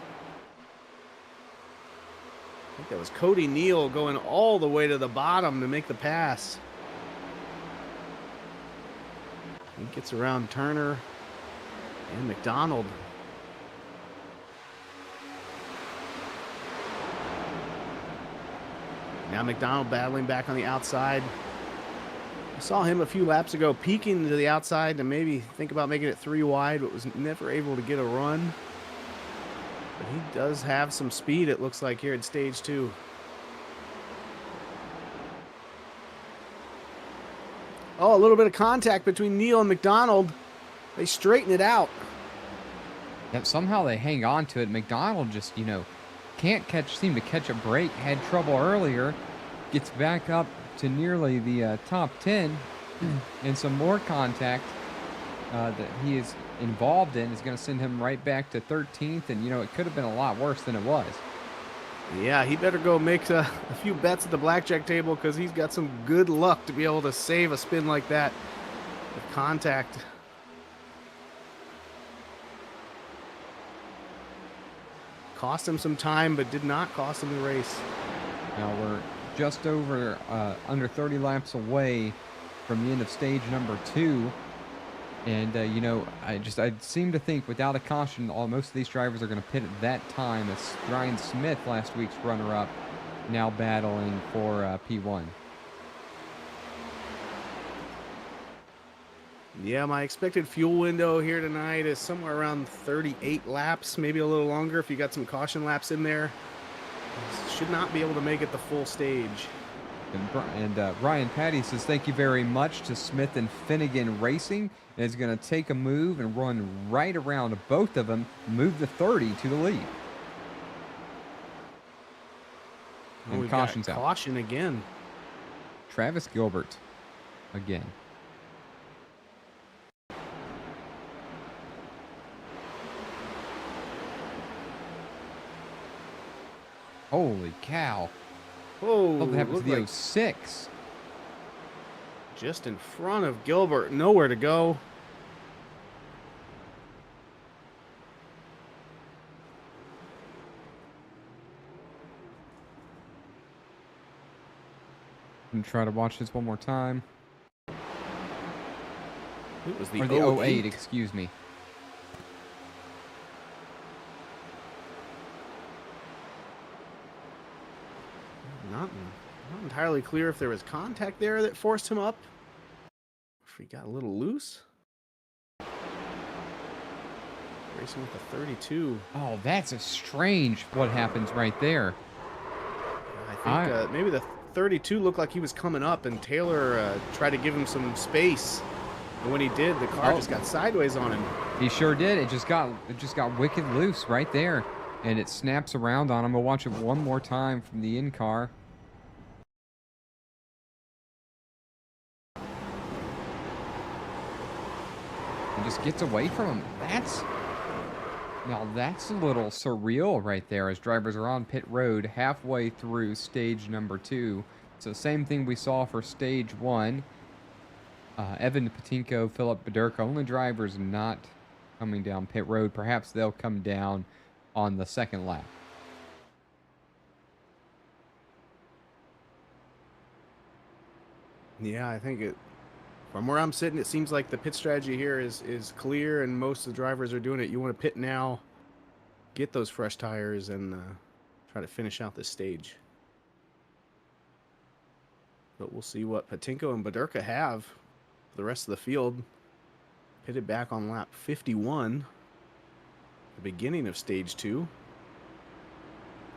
I think that was Cody Neal going all the way to the bottom to make the pass. He gets around Turner and McDonald. Now McDonald battling back on the outside. I saw him a few laps ago peeking to the outside to maybe think about making it 3 wide, but was never able to get a run. But he does have some speed, it looks like, here at stage 2. Oh, a little bit of contact between Neal and McDonald. They straighten it out. Yep, somehow they hang on to it. McDonald just, you know, can't seem to catch a break. Had trouble earlier. Gets back up to nearly the top 10. And some more contact that he is involved in is going to send him right back to 13th. And, you know, it could have been a lot worse than it was. Yeah, he better go make a few bets at the blackjack table, because he's got some good luck to be able to save a spin like that with contact. Cost him some time, but did not cost him the race. Now we're just over under 30 laps away from the end of stage number 2. And, you know, I seem to think without a caution, most of these drivers are going to pit at that time. As Ryan Smith, last week's runner-up, now battling for P1. Yeah, my expected fuel window here tonight is somewhere around 38 laps, maybe a little longer if you got some caution laps in there. Should not be able to make it the full stage. And Ryan Patty says, thank you very much to Smith and Finnegan Racing. And is going to take a move and run right around both of them, move the 30 to the lead. And we've caution's got out. Caution again. Travis Gilbert again. Holy cow. Whoa, What happened to the like 06? just in front of Gilbert. Nowhere to go. I'm gonna try to watch this one more time. It was the Or the 08. 08, excuse me. Not entirely clear if there was contact there that forced him up. If he got a little loose. Racing with a 32. Oh, that's a strange what happens right there. I think maybe the 32 looked like he was coming up, and Taylor tried to give him some space. And when he did, the car just got sideways on him. He sure did. It just got wicked loose right there, and it snaps around on him. We'll watch it one more time from the in car. He just gets away from him. Now that's a little surreal right there, as drivers are on pit road halfway through stage number 2. So same thing we saw for stage 1. Evan Patinko, Philip Bederka, only drivers not coming down pit road. Perhaps they'll come down on the second lap. Yeah, I think from where I'm sitting, it seems like the pit strategy here is clear, and most of the drivers are doing it. You want to pit now, get those fresh tires, and try to finish out this stage. But we'll see what Patinko and Bederka have for the rest of the field. Pitted back on lap 51, the beginning of stage 2.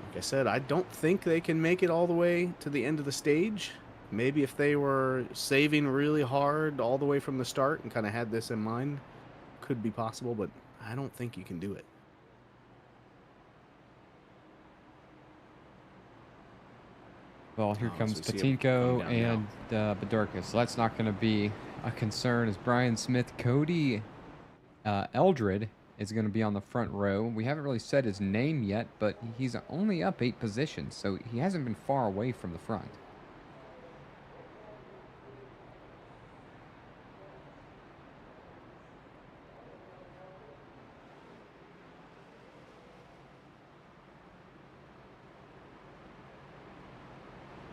Like I said, I don't think they can make it all the way to the end of the stage. Maybe if they were saving really hard all the way from the start and kind of had this in mind, could be possible, but I don't think you can do it. Well, here comes Patinko and Bederka, so that's not going to be a concern, as Brian Smith. Cody Eldred is going to be on the front row. We haven't really said his name yet, but he's only up 8 positions, so he hasn't been far away from the front.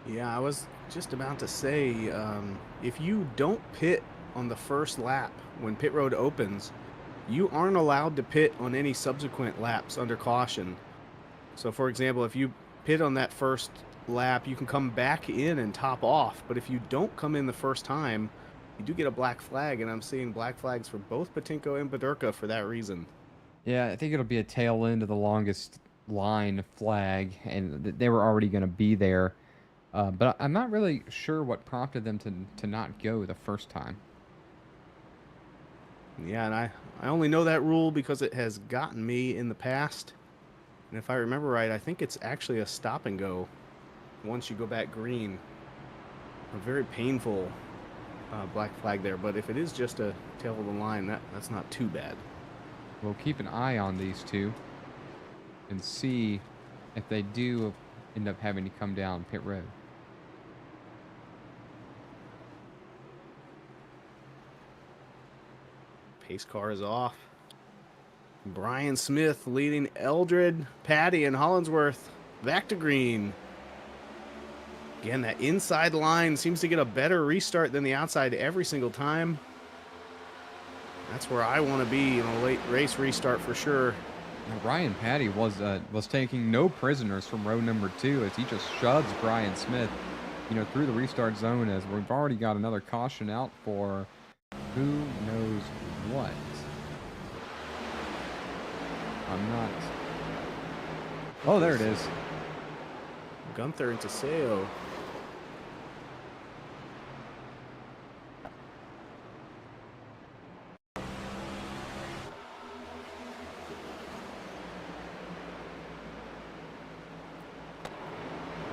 Yeah, I was just about to say, if you don't pit on the first lap when pit road opens, you aren't allowed to pit on any subsequent laps under caution. So, for example, if you pit on that first lap, you can come back in and top off. But if you don't come in the first time, you do get a black flag, and I'm seeing black flags for both Patinko and Bederka for that reason. Yeah, I think it'll be a tail end of the longest line flag, and they were already going to be there. But I'm not really sure what prompted them to not go the first time. Yeah, and I only know that rule because it has gotten me in the past. And if I remember right, I think it's actually a stop and go once you go back green. A very painful black flag there. But if it is just a tail of the line, that's not too bad. We'll keep an eye on these two and see if they do end up having to come down pit road. Pace car is off. Brian Smith leading Eldred, Patty, and Hollinsworth back to green. Again, that inside line seems to get a better restart than the outside every single time. That's where I want to be in a late race restart for sure. Now, Ryan Patty was taking no prisoners from row number 2 as he just shoves Brian Smith, through the restart zone, as we've already got another caution out for who knows what. I'm not. Oh, there it is. Gunther into Seo.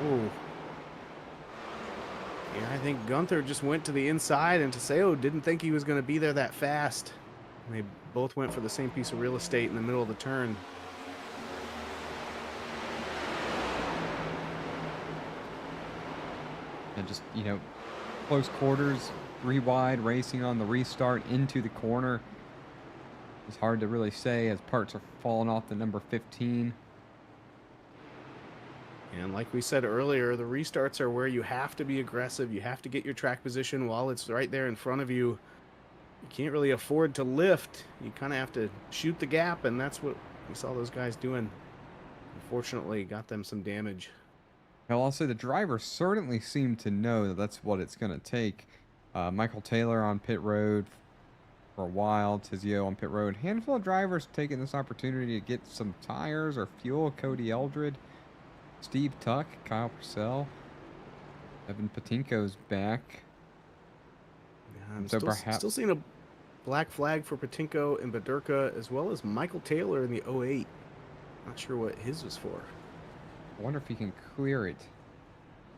Ooh. Yeah, I think Gunther just went to the inside, and Teseo didn't think he was going to be there that fast. They both went for the same piece of real estate in the middle of the turn. And just, close quarters, 3 wide, racing on the restart into the corner. It's hard to really say as parts are falling off the number 15. And like we said earlier, the restarts are where you have to be aggressive. You have to get your track position while it's right there in front of you. You can't really afford to lift. You kind of have to shoot the gap, and that's what we saw those guys doing. Unfortunately, got them some damage. Well, I'll say the driver certainly seemed to know that that's what it's going to take. Michael Taylor on pit road for a while, Tizio on pit road. Handful of drivers taking this opportunity to get some tires or fuel. Cody Eldred, Steve Tuck, Kyle Purcell, Evan Patinko's back. Yeah, I'm still seeing a black flag for Patinko and Badurka, as well as Michael Taylor in the 08. Not sure what his was for. I wonder if he can clear it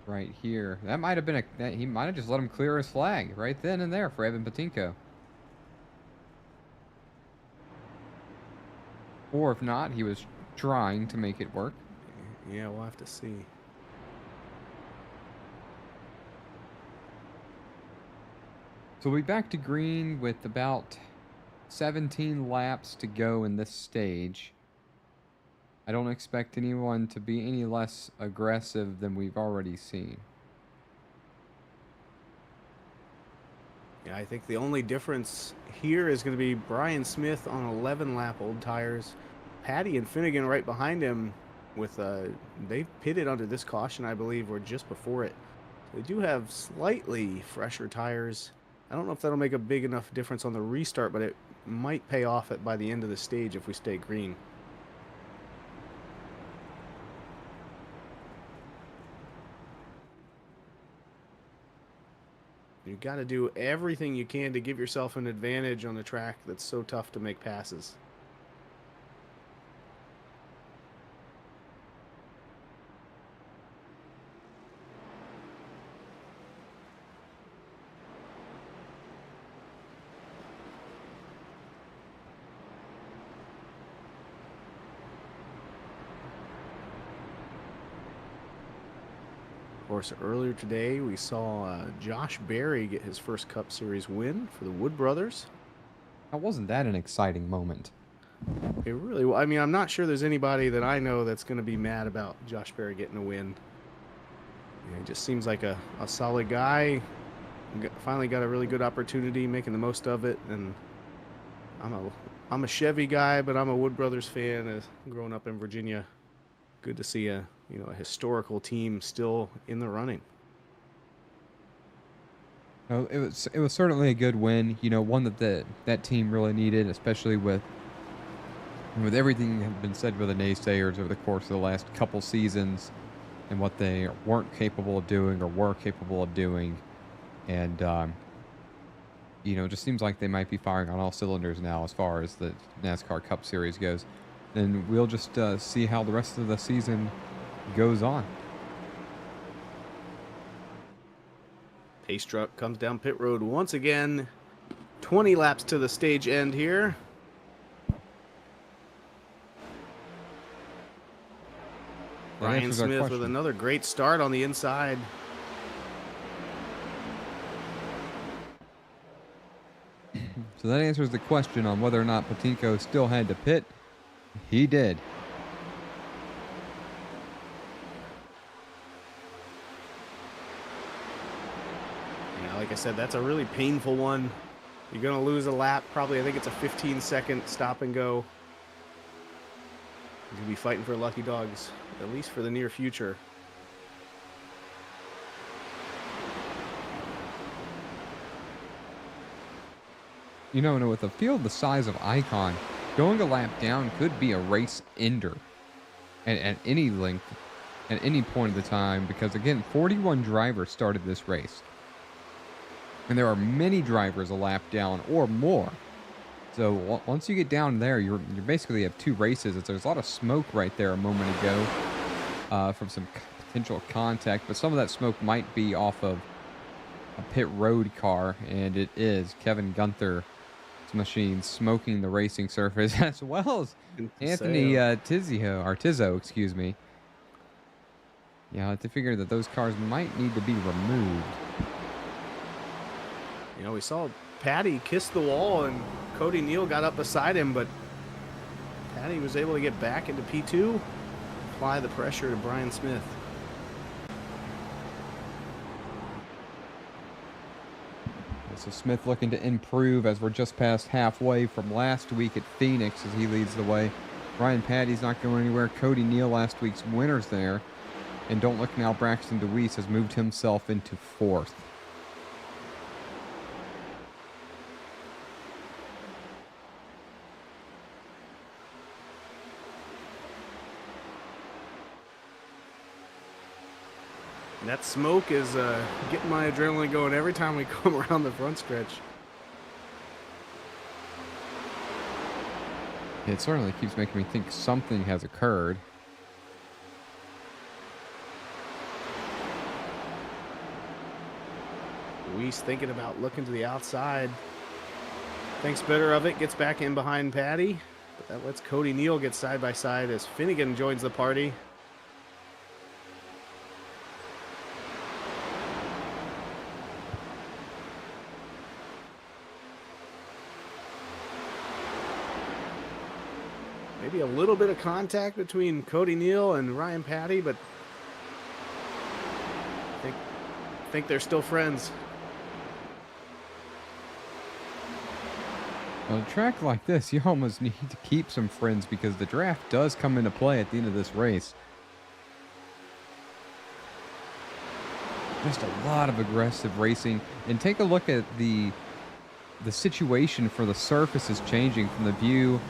right here. That might have been he might have just let him clear his flag right then and there for Evan Patinko. Or if not, he was trying to make it work. Yeah, we'll have to see. So we'll be back to green with about 17 laps to go in this stage. I don't expect anyone to be any less aggressive than we've already seen. Yeah, I think the only difference here is going to be Brian Smith on 11-lap old tires. Patty and Finnegan right behind him with they pitted under this caution, I believe, or just before it. They do have slightly fresher tires. I don't know if that'll make a big enough difference on the restart, but it might pay off by the end of the stage if we stay green. You got to do everything you can to give yourself an advantage on a track that's so tough to make passes. Of course, earlier today we saw Josh Berry get his first Cup Series win for the Wood Brothers. How wasn't that an exciting moment? It really, I mean, I'm not sure there's anybody that I know that's going to be mad about Josh Berry getting a win. Yeah, he just seems like a solid guy. Finally got a really good opportunity, making the most of it. And I'm a Chevy guy, but I'm a Wood Brothers fan. Growing up in Virginia, good to see a historical team still in the running. Oh, it was certainly a good win. One that that team really needed, especially with everything that had been said by the naysayers over the course of the last couple seasons and what they weren't capable of doing or were capable of doing. And, it just seems like they might be firing on all cylinders now as far as the NASCAR Cup Series goes. And we'll just see how the rest of the season goes on. Pace truck comes down pit road once again. 20 laps to the stage end here. Brian Smith with another great start on the inside. So that answers the question on whether or not Patinko still had to pit. He did. Like I said, that's a really painful one. You're going to lose a lap. Probably, I think it's a 15-second stop and go. You're going to be fighting for lucky dogs, at least for the near future. With a field the size of Icon, going a lap down could be a race ender at any length, at any point of the time, because, again, 41 drivers started this race. And there are many drivers a lap down or more. So once you get down there, you basically have two races. There's a lot of smoke right there a moment ago from some potential contact. But some of that smoke might be off of a pit road car. And it is Kevin Gunther's machine smoking the racing surface, as well as Anthony Tizzo, excuse me. Yeah, I have to figure that those cars might need to be removed. You know, we saw Patty kiss the wall and Cody Neal got up beside him, but Patty was able to get back into P2, apply the pressure to Brian Smith. So Smith looking to improve as we're just past halfway from last week at Phoenix as he leads the way. Ryan Patty's not going anywhere. Cody Neal, last week's winner's there. And don't look now, Braxton DeWeese has moved himself into 4th. And that smoke is getting my adrenaline going every time we come around the front stretch. It certainly keeps making me think something has occurred. Luis thinking about looking to the outside. Thinks better of it, gets back in behind Patty. But that lets Cody Neal get side by side as Finnegan joins the party. Maybe a little bit of contact between Cody Neal and Ryan Patty, but I think they're still friends. On a track like this, you almost need to keep some friends because the draft does come into play at the end of this race. Just a lot of aggressive racing. And take a look at the situation for the surface is changing from the view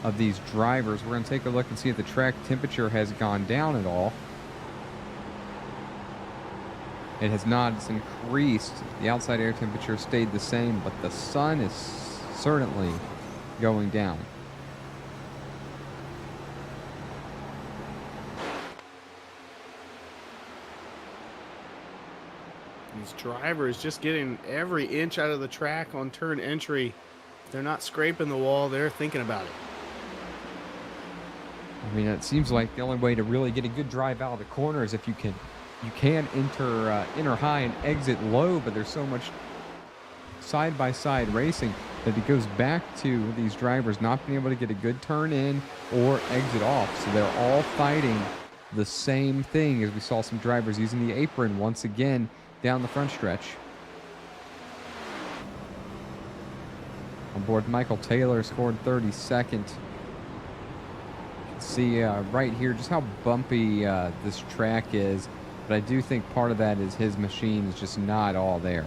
of these drivers. We're going to take a look and see if the track temperature has gone down at all. It has not. It's increased. The outside air temperature stayed the same, but the sun is certainly going down. These drivers just getting every inch out of the track on turn entry. If they're not scraping the wall, they're thinking about it. I mean, it seems like the only way to really get a good drive out of the corner is if you can enter high and exit low, but there's so much side-by-side racing that it goes back to these drivers not being able to get a good turn in or exit off. So they're all fighting the same thing as we saw some drivers using the apron once again down the front stretch. On board, Michael Taylor scored 32nd. You can see right here just how bumpy this track is, but I do think part of that is his machine is just not all there.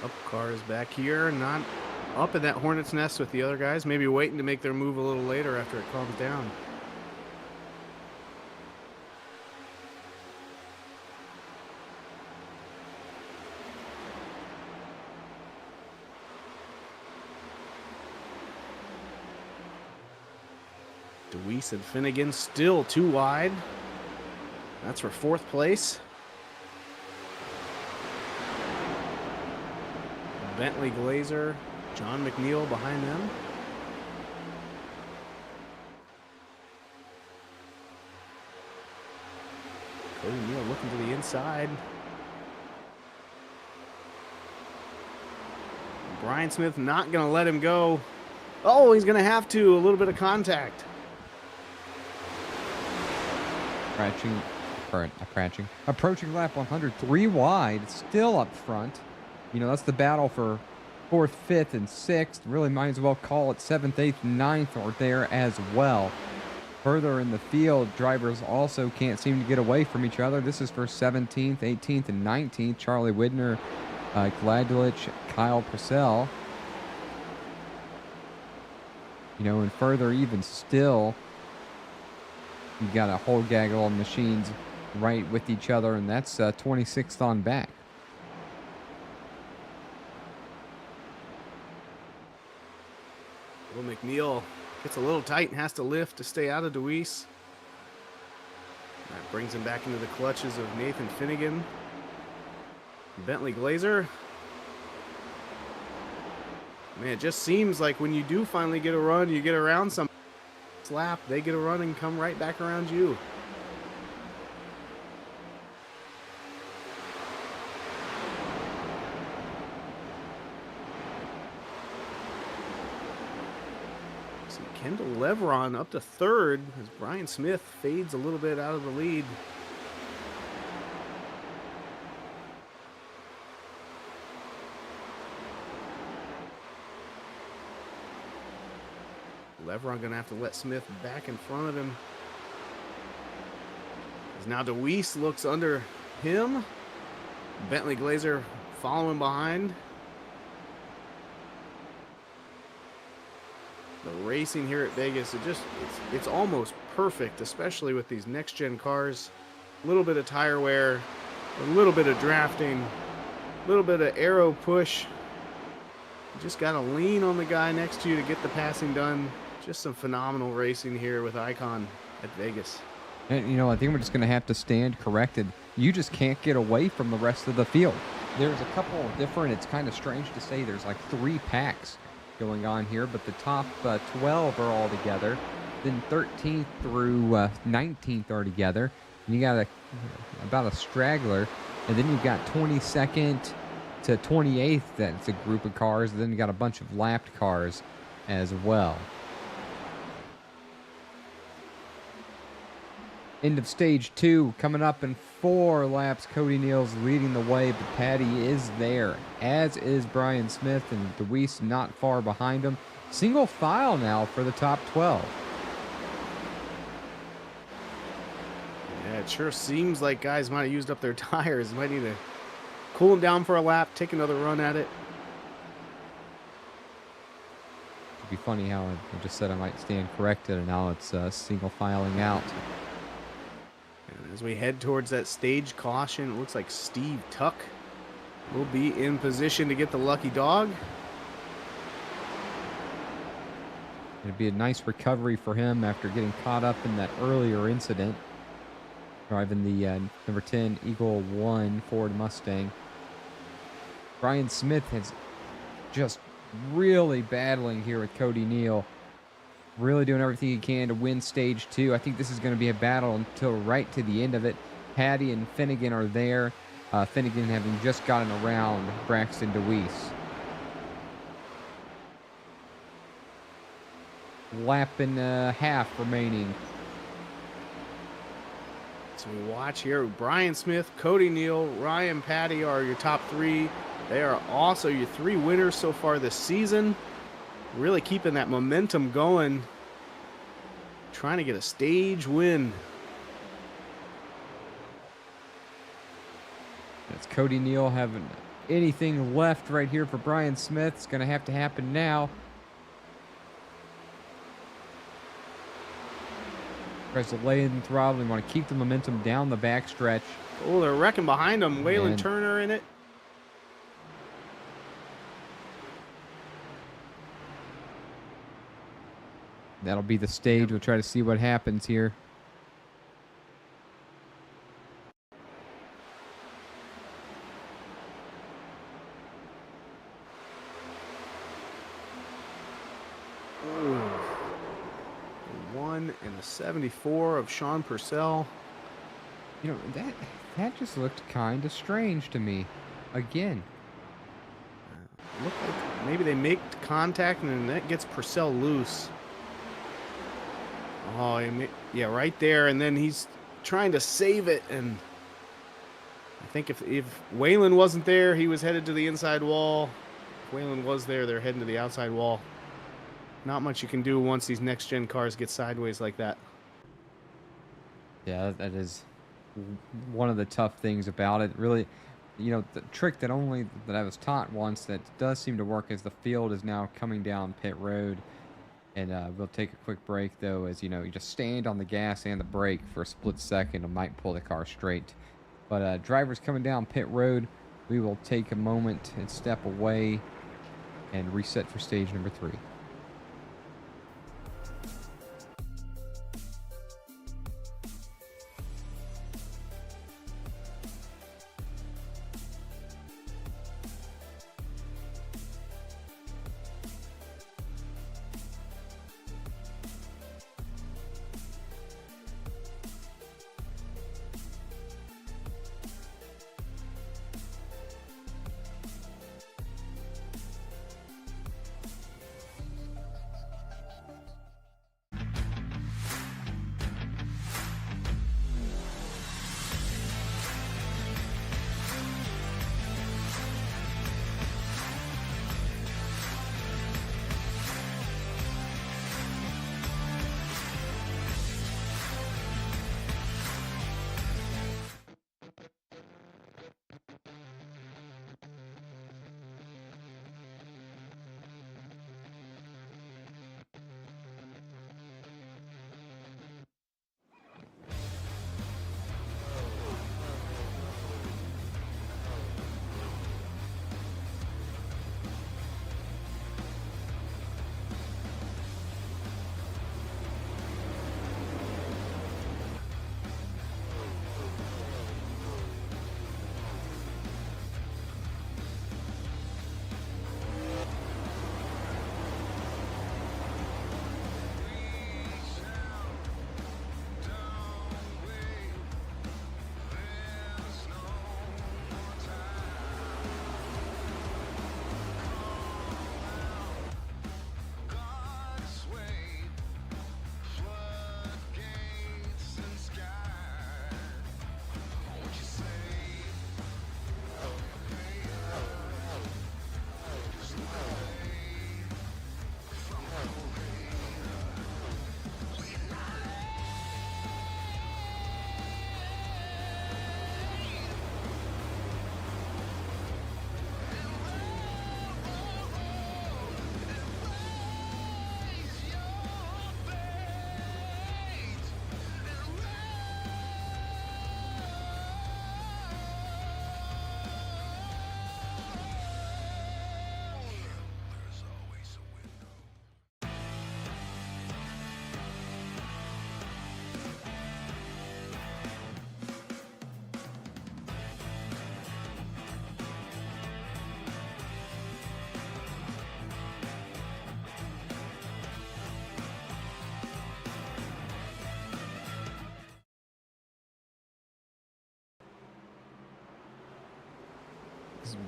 Up car is back here, not up in that hornet's nest with the other guys, maybe waiting to make their move a little later after it calms down. DeWeese and Finnegan still too wide. That's for 4th place. Bentley Glazer, John McNeil behind them. Cody Neal looking to the inside. Brian Smith not going to let him go. Oh, he's going to have to. A little bit of contact. Approaching lap 100, 3 wide, still up front. You know, that's the battle for 4th, 5th, and 6th. Really might as well call it 7th, 8th, 9th or there as well. Further in the field, drivers also can't seem to get away from each other. This is for 17th, 18th, and 19th. Charlie Widner, Gladlich, Kyle Purcell. You know, and further even still, you got a whole gaggle of machines right with each other, and that's 26th on back. Will McNeil gets a little tight and has to lift to stay out of DeWeese. That brings him back into the clutches of Nathan Finnegan. Bentley Glazer. Man, it just seems like when you do finally get a run, you get around some lap, they get a run and come right back around you. So Kendall Leveron up to third as Brian Smith fades a little bit out of the lead. Leveron gonna have to let Smith back in front of him. As now DeWeese looks under him. Bentley Glazer following behind. The racing here at Vegas, it's almost perfect, especially with these next gen cars. A little bit of tire wear, a little bit of drafting, a little bit of aero push. You just gotta lean on the guy next to you to get the passing done. Just some phenomenal racing here with Icon at Vegas. And, you know, I think we're just going to have to stand corrected. You just can't get away from the rest of the field. There's a couple of different, it's kind of strange to say, there's like 3 packs going on here, but the top 12 are all together. Then 13th through 19th are together. And you got about a straggler. And then you've got 22nd to 28th, that's a group of cars. And then you got a bunch of lapped cars as well. End of stage 2 coming up in 4 laps. Cody Neal's leading the way, but Patty is there, as is Brian Smith, and DeWeese not far behind him. Single file now for the top 12. Yeah, it sure seems like guys might have used up their tires. Might need to cool them down for a lap, take another run at it. It'd be funny how I just said I might stand corrected, and now it's single filing out. And as we head towards that stage caution, it looks like Steve Tuck will be in position to get the lucky dog. It'd be a nice recovery for him after getting caught up in that earlier incident, driving the number 10 Eagle 1 Ford Mustang. Brian Smith is just really battling here with Cody Neal. Really doing everything he can to win stage 2. I think this is going to be a battle until right to the end of it. Patty and Finnegan are there. Finnegan having just gotten around Braxton DeWeese. Lap and a half remaining. So we watch here, Brian Smith, Cody Neal, Ryan Patty are your top 3. They are also your 3 winners so far this season. Really keeping that momentum going. Trying to get a stage win. That's Cody Neal having anything left right here for Brian Smith. It's going to have to happen now. Tries to lay in the throttle. We want to keep the momentum down the backstretch. Oh, they're wrecking behind them. Waylon Turner in it. That'll be the stage. We'll try to see what happens here. Ooh. 1 and a 74 of Sean Purcell. You know, that just looked kind of strange to me. Again. Looked like maybe they make contact and then that gets Purcell loose. Oh, yeah, right there. And then he's trying to save it. And I think if Waylon wasn't there, he was headed to the inside wall. If Waylon was there, they're heading to the outside wall. Not much you can do once these next-gen cars get sideways like that. Yeah, that is one of the tough things about it. Really, you know, the trick that I was taught once that does seem to work is the field is now coming down pit road. And we'll take a quick break, though, as, you know, you just stand on the gas and the brake for a split second. It might pull the car straight. But drivers coming down pit road, we will take a moment and step away and reset for stage number 3.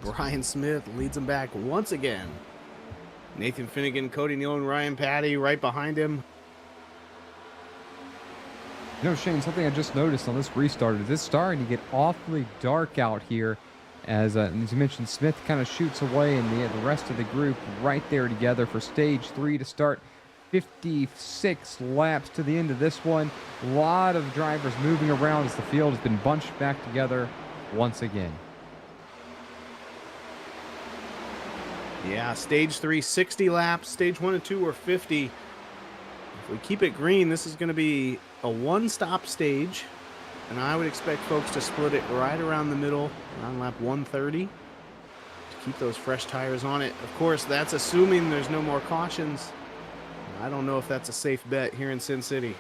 Brian Smith leads him back once again. Nathan Finnegan, Cody Neal, and Ryan Patty right behind him. You know, Shane, something I just noticed on this restart is it's starting to get awfully dark out here. As you mentioned, Smith kind of shoots away, and the rest of the group right there together for stage 3 to start. 56 laps to the end of this one. A lot of drivers moving around as the field has been bunched back together once again. Yeah, stage 3, 60 laps. Stage 1 and 2 were 50. If we keep it green, this is going to be a one-stop stage. And I would expect folks to split it right around the middle, around lap 130, to keep those fresh tires on it. Of course, that's assuming there's no more cautions. I don't know if that's a safe bet here in Sin City.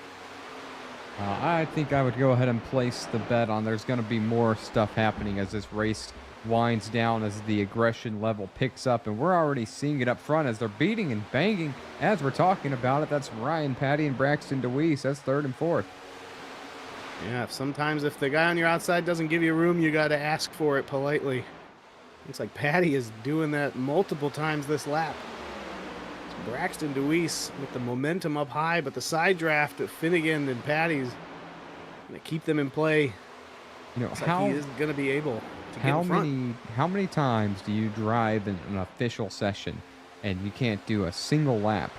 I think I would go ahead and place the bet on there's going to be more stuff happening as this race winds down, as the aggression level picks up, and we're already seeing it up front as they're beating and banging as we're talking about it. That's Ryan Patty and Braxton DeWeese. That's 3rd and 4th. Yeah, sometimes if the guy on your outside doesn't give you room, you got to ask for it politely. Looks like Patty is doing that multiple times this lap. It's Braxton DeWeese with the momentum up high, but the side draft of Finnegan and Patty's going to keep them in play. You know, Looks like he isn't going to be able to get in front. How many times do you drive in an official session and you can't do a single lap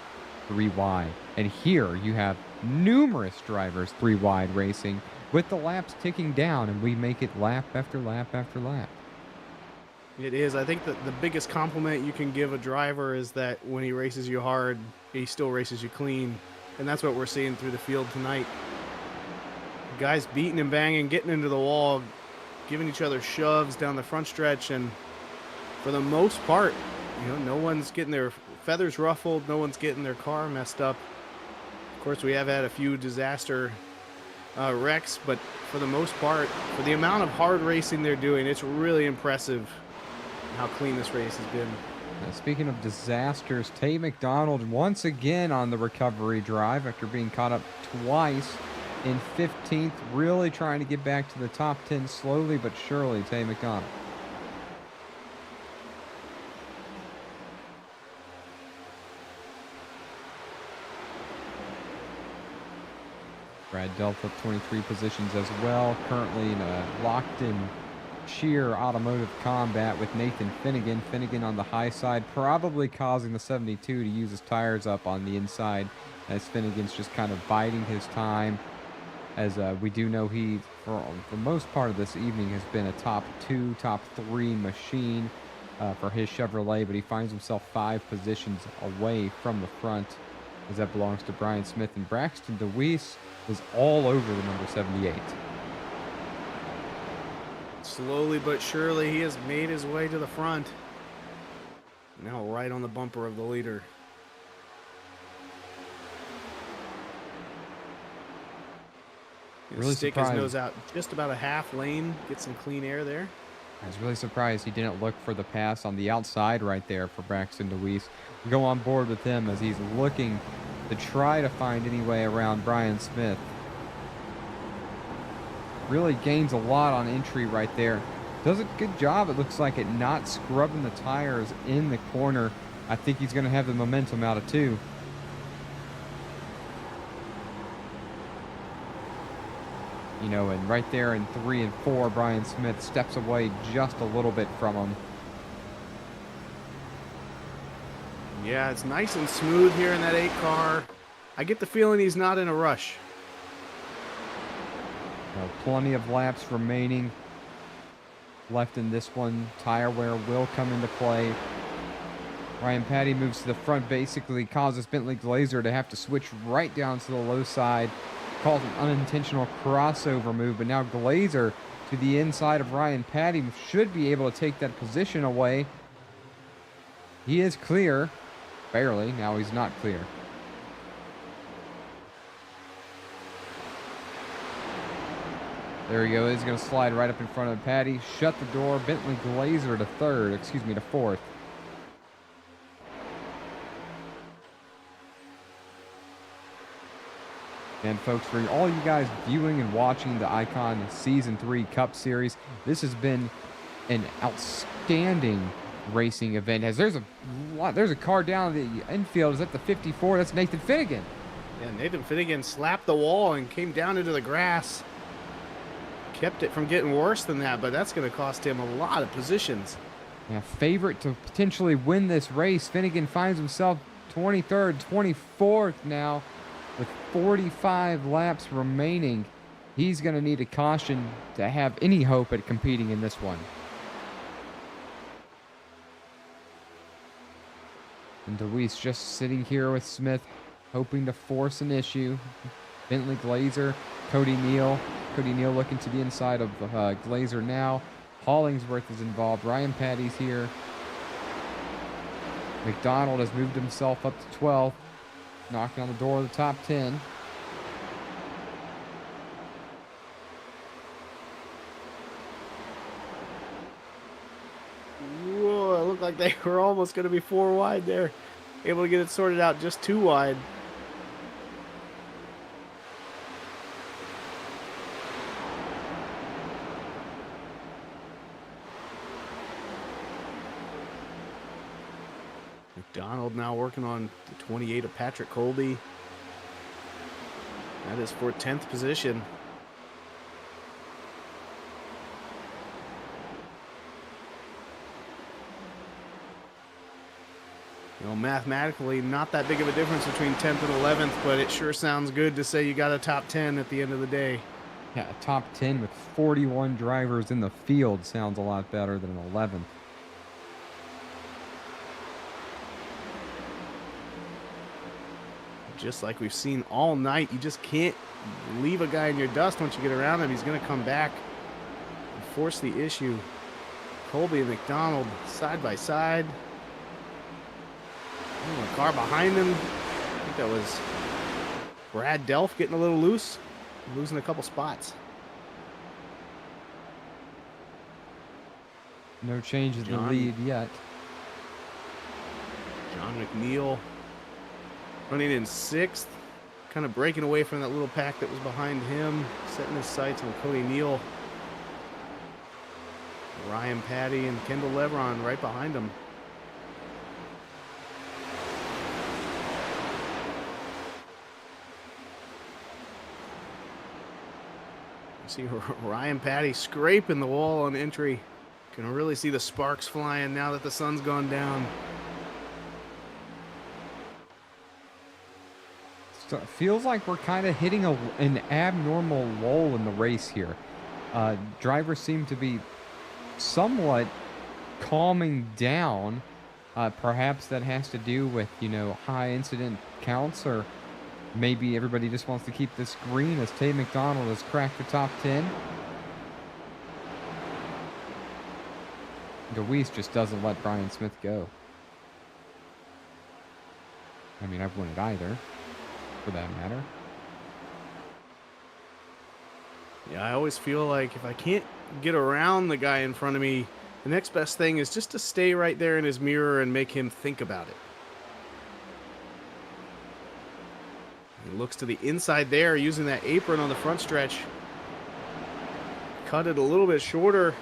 3 wide? And here you have numerous drivers 3 wide racing with the laps ticking down, and we make it lap after lap after lap. It is. I think that the biggest compliment you can give a driver is that when he races you hard, he still races you clean. And that's what we're seeing through the field tonight. Guys beating and banging, getting into the wall, giving each other shoves down the front stretch, and for the most part, you know, no one's getting their feathers ruffled, no one's getting their car messed up. Of course, we have had a few disaster wrecks, but for the most part, for the amount of hard racing they're doing, it's really impressive how clean this race has been. Now, speaking of disasters, Tay McDonald once again on the recovery drive after being caught up twice in 15th, really trying to get back to the top 10 slowly but surely. Tay McDonald. Brad Delta up 23 positions as well, currently in a locked-in sheer automotive combat with Nathan Finnegan. Finnegan on the high side, probably causing the 72 to use his tires up on the inside, as Finnegan's just kind of biding his time. As we do know, he, for the most part of this evening, has been a top 2, top 3 machine for his Chevrolet, but he finds himself 5 positions away from the front, as that belongs to Brian Smith. And Braxton DeWeese is all over the number 78. Slowly but surely, he has made his way to the front. Now right on the bumper of the leader. Really stick surprised. his nose out just about a half lane, get some clean air there. I was really surprised he didn't look for the pass on the outside right there for Braxton DeWeese. Go on board with him as he's looking to try to find any way around Brian Smith. Really gains a lot on entry right there. Does a good job, it looks like, at not scrubbing the tires in the corner. I think he's going to have the momentum out of 2. You know, and right there in 3 and 4, Brian Smith steps away just a little bit from him. Yeah, it's nice and smooth here in that 8 car. I get the feeling he's not in a rush. Plenty of laps remaining left in this one. Tire wear will come into play. Ryan Patty moves to the front, basically causes Bentley Glazer to have to switch right down to the low side. Calls an unintentional crossover move, but now Glazer to the inside of Ryan Patty should be able to take that position away. He is clear. Barely. Now he's not clear. There he goes. He's going to slide right up in front of Patty. Shut the door. Bentley Glazer to 4th. And folks, for all you guys viewing and watching the Icon Season 3 Cup Series, this has been an outstanding racing event. As there's a car down the infield. Is that the 54? That's Nathan Finnegan. Yeah, Nathan Finnegan slapped the wall and came down into the grass. Kept it from getting worse than that, but that's going to cost him a lot of positions. Yeah, favorite to potentially win this race. Finnegan finds himself 23rd, 24th now with 45 laps remaining. He's going to need a caution to have any hope at competing in this one. And DeWeese just sitting here with Smith, hoping to force an issue. Bentley Glazer, Cody Neal. Cody Neal looking to the inside of Glazer now. Hollingsworth is involved. Ryan Patty's here. McDonald has moved himself up to 12th, knocking on the door of the top 10. Whoa, it looked like they were almost going to be 4 wide there. Able to get it sorted out just 2 wide. McDonald now working on the 28 of Patrick Colby. That is for 10th position. You know, mathematically, not that big of a difference between 10th and 11th, but it sure sounds good to say you got a top 10 at the end of the day. Yeah, a top 10 with 41 drivers in the field sounds a lot better than an 11th. Just like we've seen all night, you just can't leave a guy in your dust once you get around him. He's going to come back and force the issue. Colby and McDonald side by side. Oh, a car behind him. I think that was Brad Delph getting a little loose, losing a couple spots. No change in the lead yet. John McNeil running in 6th, kind of breaking away from that little pack that was behind him, setting his sights on Cody Neal. Ryan Patty and Kendall Levron right behind him. See Ryan Patty scraping the wall on entry. Can really see the sparks flying now that the sun's gone down. So it feels like we're kind of hitting an abnormal lull in the race here. Drivers seem to be somewhat calming down. Perhaps that has to do with, high incident counts, or maybe everybody just wants to keep this green as Tay McDonald has cracked the top 10. DeWeese just doesn't let Brian Smith go. I mean, I've won it either, for that matter. Yeah, I always feel like if I can't get around the guy in front of me, the next best thing is just to stay right there in his mirror and make him think about it. He looks to the inside there, using that apron on the front stretch. Cut it a little bit shorter.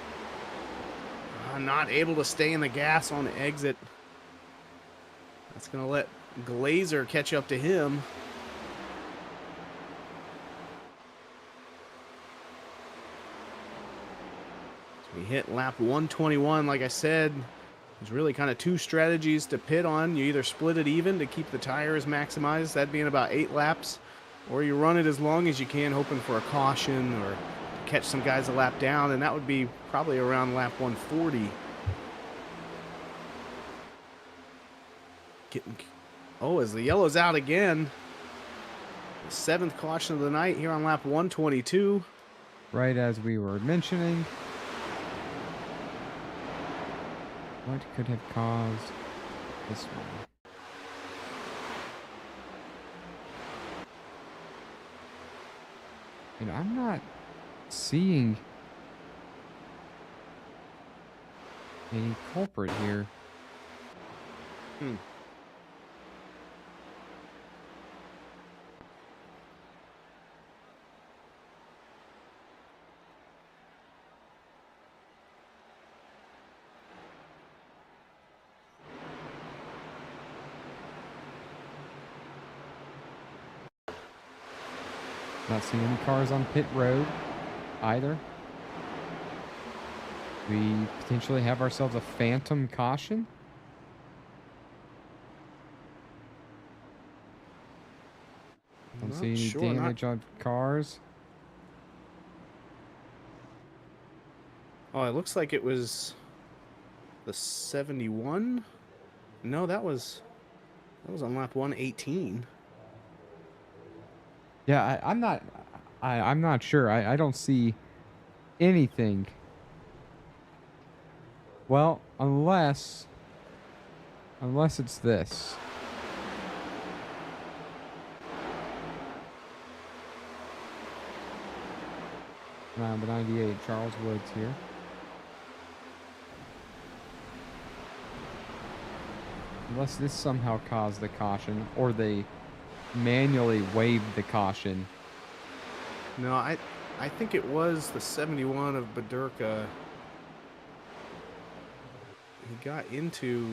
Not able to stay in the gas on exit. That's going to let Glazer catch up to him. So we hit lap 121, like I said. There's really kind of 2 strategies to pit on. You either split it even to keep the tires maximized, that being about 8 laps, or you run it as long as you can, hoping for a caution or catch some guys a lap down, and that would be probably around lap 140. As the yellow's out again. The 7th caution of the night here on lap 122. Right as we were mentioning. What could have caused this one? I'm not seeing any culprit here. Not seeing any cars on pit road either. We potentially have ourselves a phantom caution. Don't see any damage on cars. Oh, it looks like it was the 71. No, that was on lap 118. Yeah, I'm not sure. I don't see anything. Well, unless it's this. Number 98, Charles Woods here. Unless this somehow caused the caution, or they manually waived the caution. No, I think it was the 71 of Badurka. He got into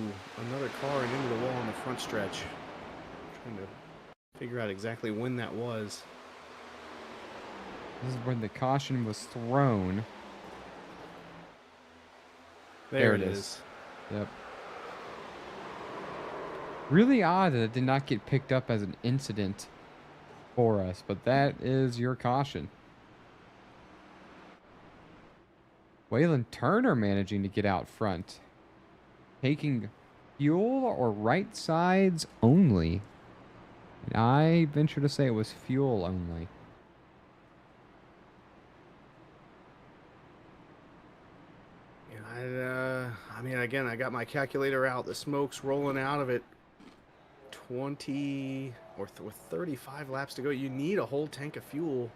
another car and into the wall on the front stretch. I'm trying to figure out exactly when that was. This is when the caution was thrown. There it is. Yep. Really odd that it did not get picked up as an incident for us, but that is your caution. Waylon Turner managing to get out front. Taking fuel or right sides only. And I venture to say it was fuel only. I mean, again, I got my calculator out. The smoke's rolling out of it. 20 or with 35 laps to go. You need a whole tank of fuel.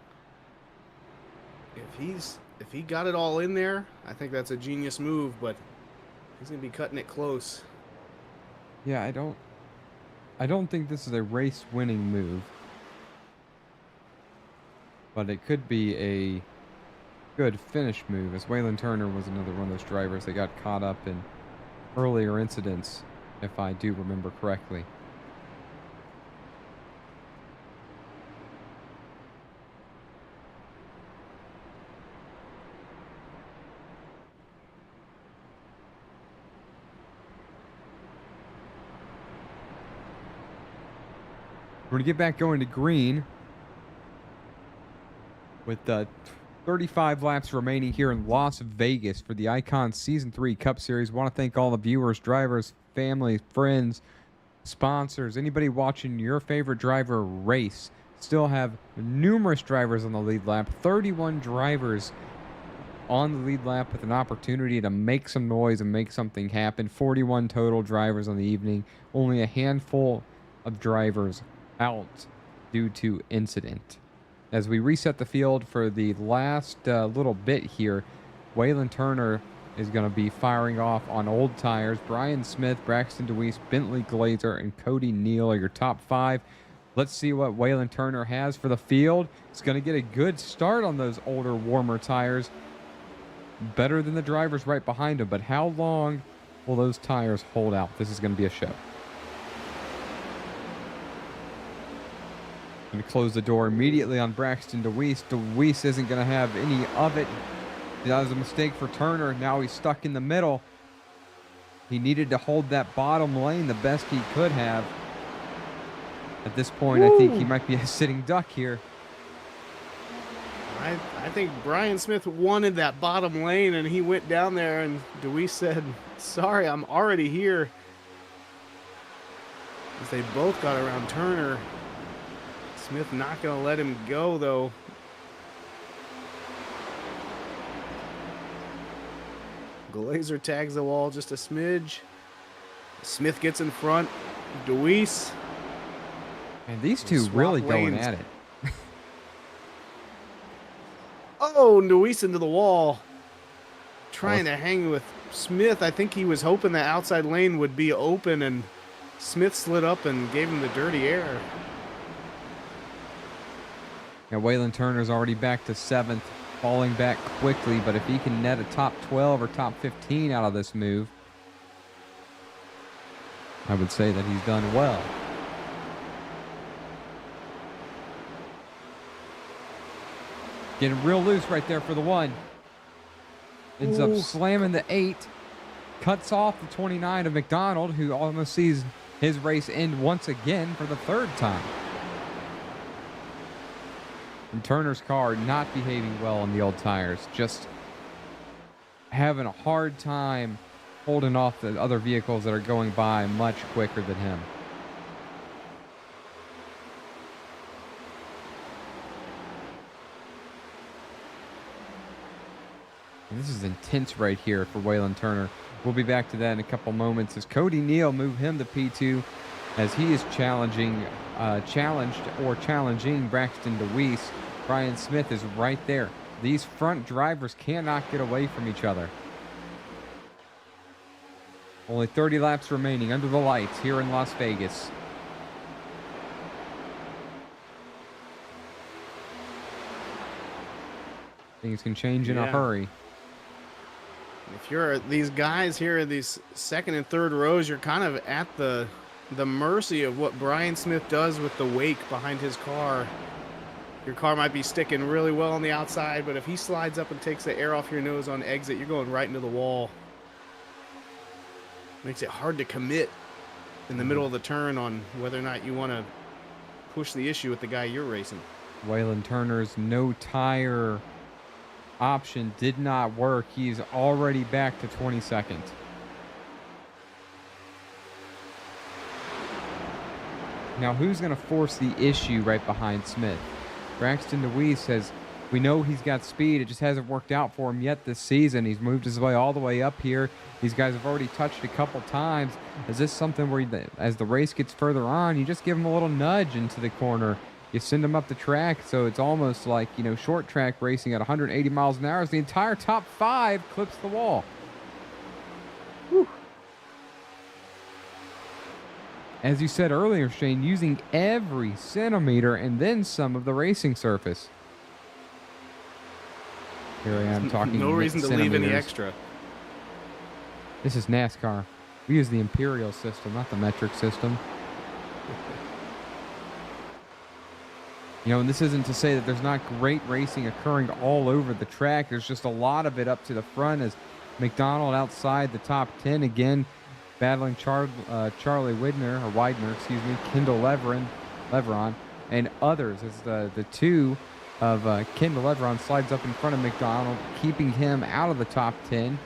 If he got it all in there, I think that's a genius move, but he's going to be cutting it close. Yeah, I don't think this is a race winning move. But it could be a good finish move, as Waylon Turner was another one of those drivers that got caught up in earlier incidents, if I do remember correctly. We're going to get back going to green with 35 laps remaining here in Las Vegas for the Icon Season 3 Cup Series. Want to thank all the viewers, drivers, family, friends, sponsors, anybody watching your favorite driver race. Still have numerous drivers on the lead lap, 31 drivers on the lead lap with an opportunity to make some noise and make something happen. 41 total drivers on the evening, only a handful of drivers out due to incident. As we reset the field for the last little bit here, Waylon Turner is going to be firing off on old tires. Brian Smith, Braxton DeWeese, Bentley Glazer, and Cody Neal are your top 5. Let's see what Waylon Turner has for the field. He's going to get a good start on those older, warmer tires. Better than the drivers right behind him, but how long will those tires hold out? This is going to be a show. Going to close the door immediately on Braxton DeWeese. DeWeese isn't going to have any of it. That was a mistake for Turner. Now he's stuck in the middle. He needed to hold that bottom lane the best he could have. At this point, I think he might be a sitting duck here. I think Brian Smith wanted that bottom lane, and he went down there, and DeWeese said, sorry, I'm already here. As they both got around Turner. Smith not going to let him go, though. Glazer tags the wall just a smidge. Smith gets in front. DeWeese. And these two really going at it. Oh, DeWeese into the wall. Trying to hang with Smith. I think he was hoping the outside lane would be open, and Smith slid up and gave him the dirty air. Now, Waylon Turner's already back to 7th, falling back quickly, but if he can net a top 12 or top 15 out of this move, I would say that he's done well. Getting real loose right there for the 1. Ends up slamming the 8. Cuts off the 29 of McDonald, who almost sees his race end once again for the 3rd time. And Turner's car not behaving well on the old tires. Just having a hard time holding off the other vehicles that are going by much quicker than him. And this is intense right here for Waylon Turner. We'll be back to that in a couple moments as Cody Neal moved him to P2 as he is challenging Braxton DeWeese. Brian Smith is right there. These front drivers cannot get away from each other. Only 30 laps remaining under the lights here in Las Vegas. Things can change in a hurry. If you're these guys here in these 2nd and 3rd rows, you're kind of at the mercy of what Brian Smith does with the wake behind his car. Your car might be sticking really well on the outside, but if he slides up and takes the air off your nose on exit, you're going right into the wall. Makes it hard to commit in the middle of the turn on whether or not you want to push the issue with the guy you're racing. Waylon Turner's no tire option did not work. He's already back to 22nd. Now, who's going to force the issue right behind Smith? Braxton DeWeese says, we know he's got speed. It just hasn't worked out for him yet this season. He's moved his way all the way up here. These guys have already touched a couple times. Is this something where, as the race gets further on, you just give him a little nudge into the corner? You send them up the track, so it's almost like, short track racing at 180 miles an hour as the entire top 5 clips the wall. Whew. As you said earlier, Shane, using every centimeter and then some of the racing surface. Here I am talking. No reason to leave any extra. This is NASCAR. We use the imperial system, not the metric system. And this isn't to say that there's not great racing occurring all over the track. There's just a lot of it up to the front as McDonald outside the top 10 again, battling Charlie Widener, Kendall Leveron, and others as the 2 of Kendall Leveron slides up in front of McDonald, keeping him out of the top 10.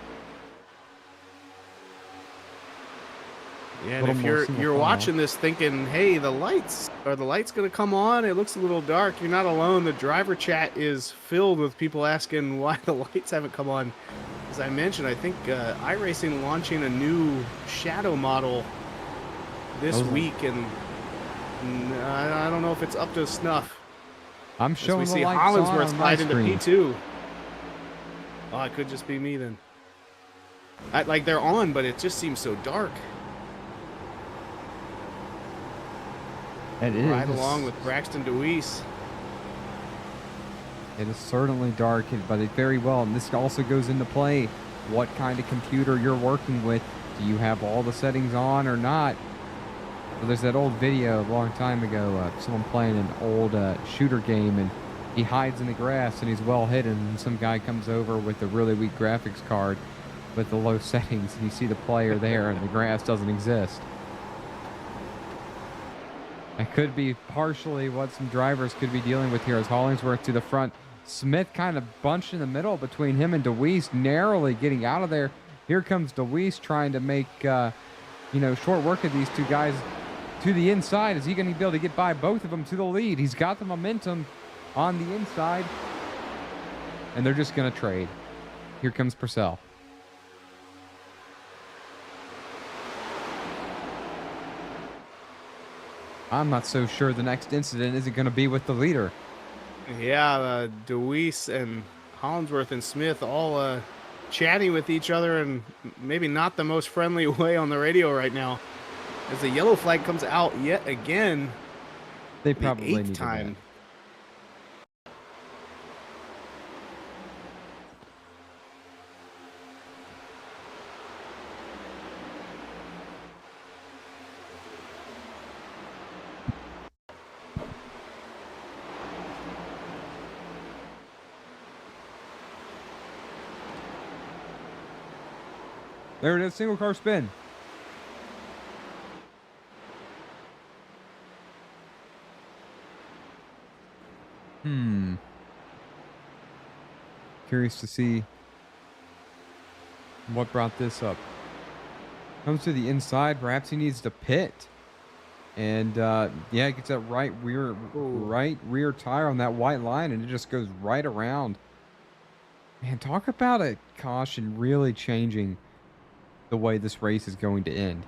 Yeah, and if you're watching this thinking, hey, the lights going to come on? It looks a little dark. You're not alone. The driver chat is filled with people asking why the lights haven't come on. As I mentioned, I think Iracing launching a new shadow model this week, and I don't know if it's up to snuff. I'm showing we the see lights Hollinsworth on slide into screen. P2. Oh, it could just be me then. They're on, but it just seems so dark. It is. Right along with Braxton DeWeese. It is certainly dark, but it very well. And this also goes into play. What kind of computer you're working with? Do you have all the settings on or not? So there's that old video a long time ago, someone playing an old shooter game, and he hides in the grass and he's well hidden. And some guy comes over with a really weak graphics card with the low settings, and you see the player there, and the grass doesn't exist. That could be partially what some drivers could be dealing with here as Hollingsworth to the front. Smith kind of bunched in the middle between him and DeWeese, narrowly getting out of there. Here comes DeWeese trying to make, short work of these two guys to the inside. Is he going to be able to get by both of them to the lead? He's got the momentum on the inside, and they're just going to trade. Here comes Purcell. I'm not so sure the next incident isn't going to be with the leader. Yeah, DeWeese and Hollinsworth and Smith all chatting with each other, and maybe not the most friendly way on the radio right now. As the yellow flag comes out yet again. They probably the 8th time. There it is. Single car spin. Curious to see what brought this up. Comes to the inside. Perhaps he needs to pit. And yeah, gets that right rear tire on that white line, and it just goes right around. Man, talk about a caution really changing the way this race is going to end.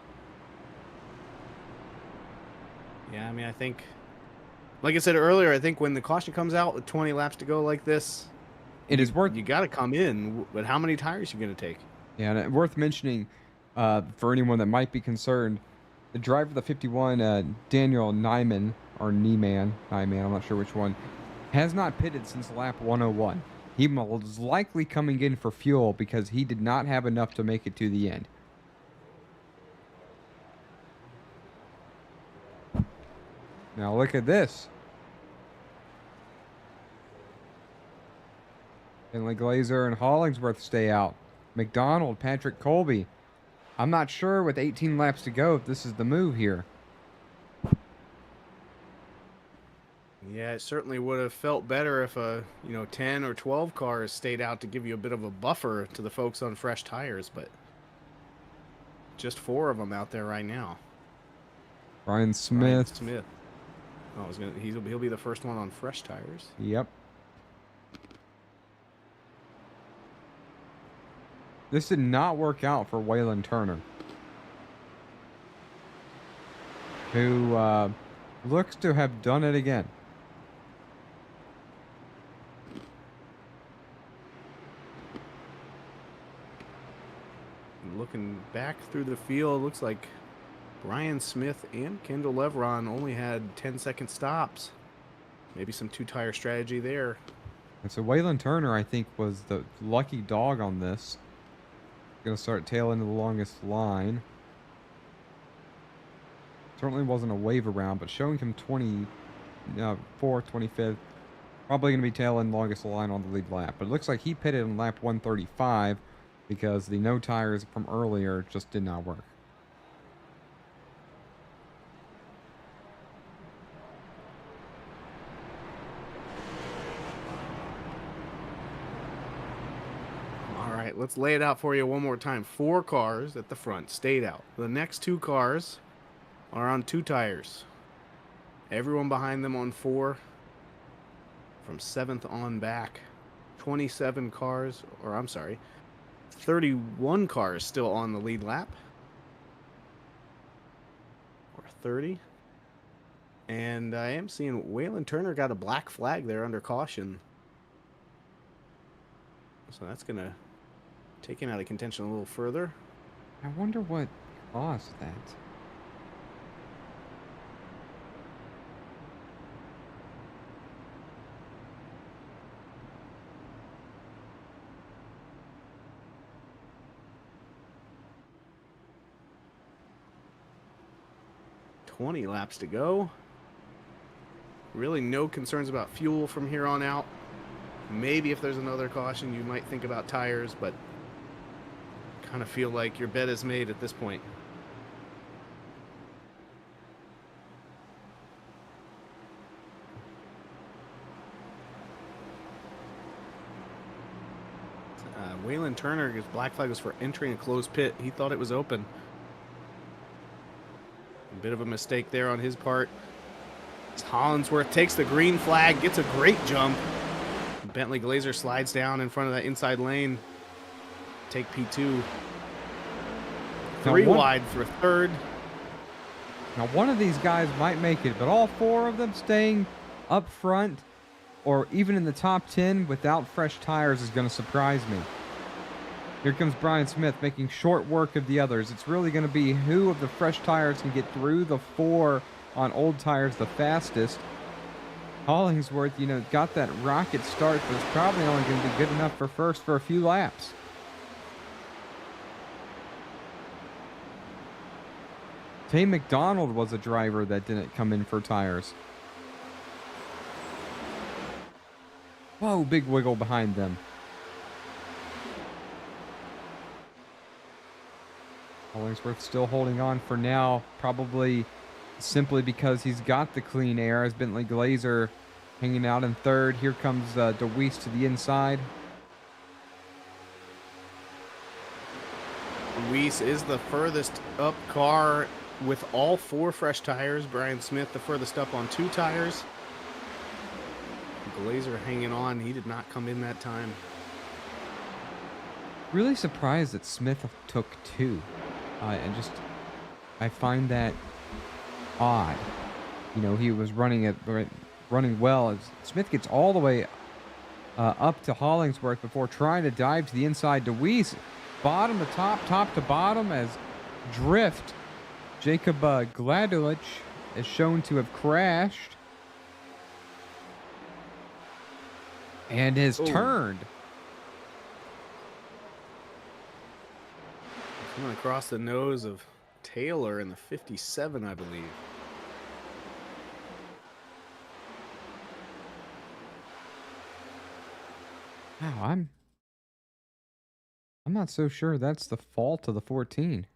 Yeah, I mean, I think, like I said earlier, I think when the caution comes out with 20 laps to go like this, you got to come in. But how many tires are you going to take? Yeah, and worth mentioning for anyone that might be concerned, the driver of the 51, Daniel Nyman, or Nyman, I'm not sure which one, has not pitted since lap 101. He was likely coming in for fuel because he did not have enough to make it to the end. Now look at this. Finley Glazer and Hollingsworth stay out. McDonald, Patrick Colby. I'm not sure with 18 laps to go if this is the move here. Yeah, it certainly would have felt better if 10 or 12 cars stayed out to give you a bit of a buffer to the folks on fresh tires, but just 4 of them out there right now. Brian Smith. Oh, he'll be the first one on fresh tires. Yep. This did not work out for Waylon Turner, who looks to have done it again. Looking back through the field, looks like Brian Smith and Kendall Leveron only had 10-second stops. Maybe some 2-tire strategy there. And so Waylon Turner, I think, was the lucky dog on this. Going to start tail into the longest line. Certainly wasn't a wave around, but showing him 24th, 25th. Probably going to be tail end longest line on the lead lap. But it looks like he pitted in lap 135 because the no tires from earlier just did not work. Let's lay it out for you one more time. 4 cars at the front stayed out. The next 2 cars are on 2 tires. Everyone behind them on 4 from 7th on back. 27 cars, or I'm sorry, 31 cars still on the lead lap. Or 30. And I am seeing Waylon Turner got a black flag there under caution. So that's going to take him out of contention a little further. I wonder what caused that. $20 laps to go. Really no concerns about fuel from here on out. Maybe if there's another caution, you might think about tires, but kind of feel like your bet is made at this point. Waylon Turner, his black flag was for entering a closed pit. He thought it was open. A bit of a mistake there on his part. Hollingsworth takes the green flag, gets a great jump. Bentley Glazer slides down in front of that inside lane. Take P2. 3 wide for 3rd. Now, one of these guys might make it, but all 4 of them staying up front or even in the top 10 without fresh tires is going to surprise me. Here comes Brian Smith making short work of the others. It's really going to be who of the fresh tires can get through the 4 on old tires the fastest. Hollingsworth, got that rocket start, but it's probably only going to be good enough for first for a few laps. Tay McDonald was a driver that didn't come in for tires. Whoa, big wiggle behind them. Hollingsworth still holding on for now, probably simply because he's got the clean air as Bentley Glazer hanging out in third. Here comes DeWeese to the inside. Weiss is the furthest up car with all 4 fresh tires. Brian Smith the furthest up on 2 tires. Glazer hanging on. He did not come in that time. Really surprised that Smith took 2. I find that odd. You know, he was running well. As Smith gets all the way up to Hollingsworth before trying to dive to the inside. DeWeese, bottom to top, top to bottom as drift. Jacob Gladulich is shown to have crashed and has turned. Coming across the nose of Taylor in the 57, I believe. Wow, I'm not so sure that's the fault of the 14.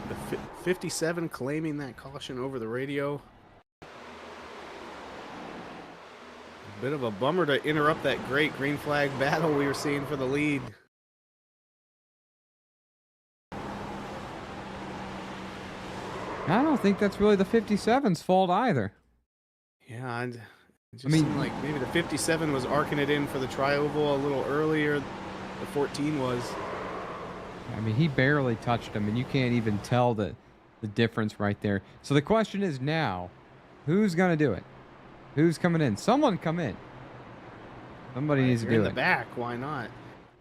The 57 claiming that caution over the radio. Bit of a bummer to interrupt that great green flag battle we were seeing for the lead. I don't think that's really the 57's fault either. Yeah, it just seemed like maybe the 57 was arcing it in for the tri-oval a little earlier. The 14 was. I mean, he barely touched him, and you can't even tell the difference right there. So the question is now, who's going to do it? Who's coming in? Someone come in. Somebody needs to do it. In the back, why not?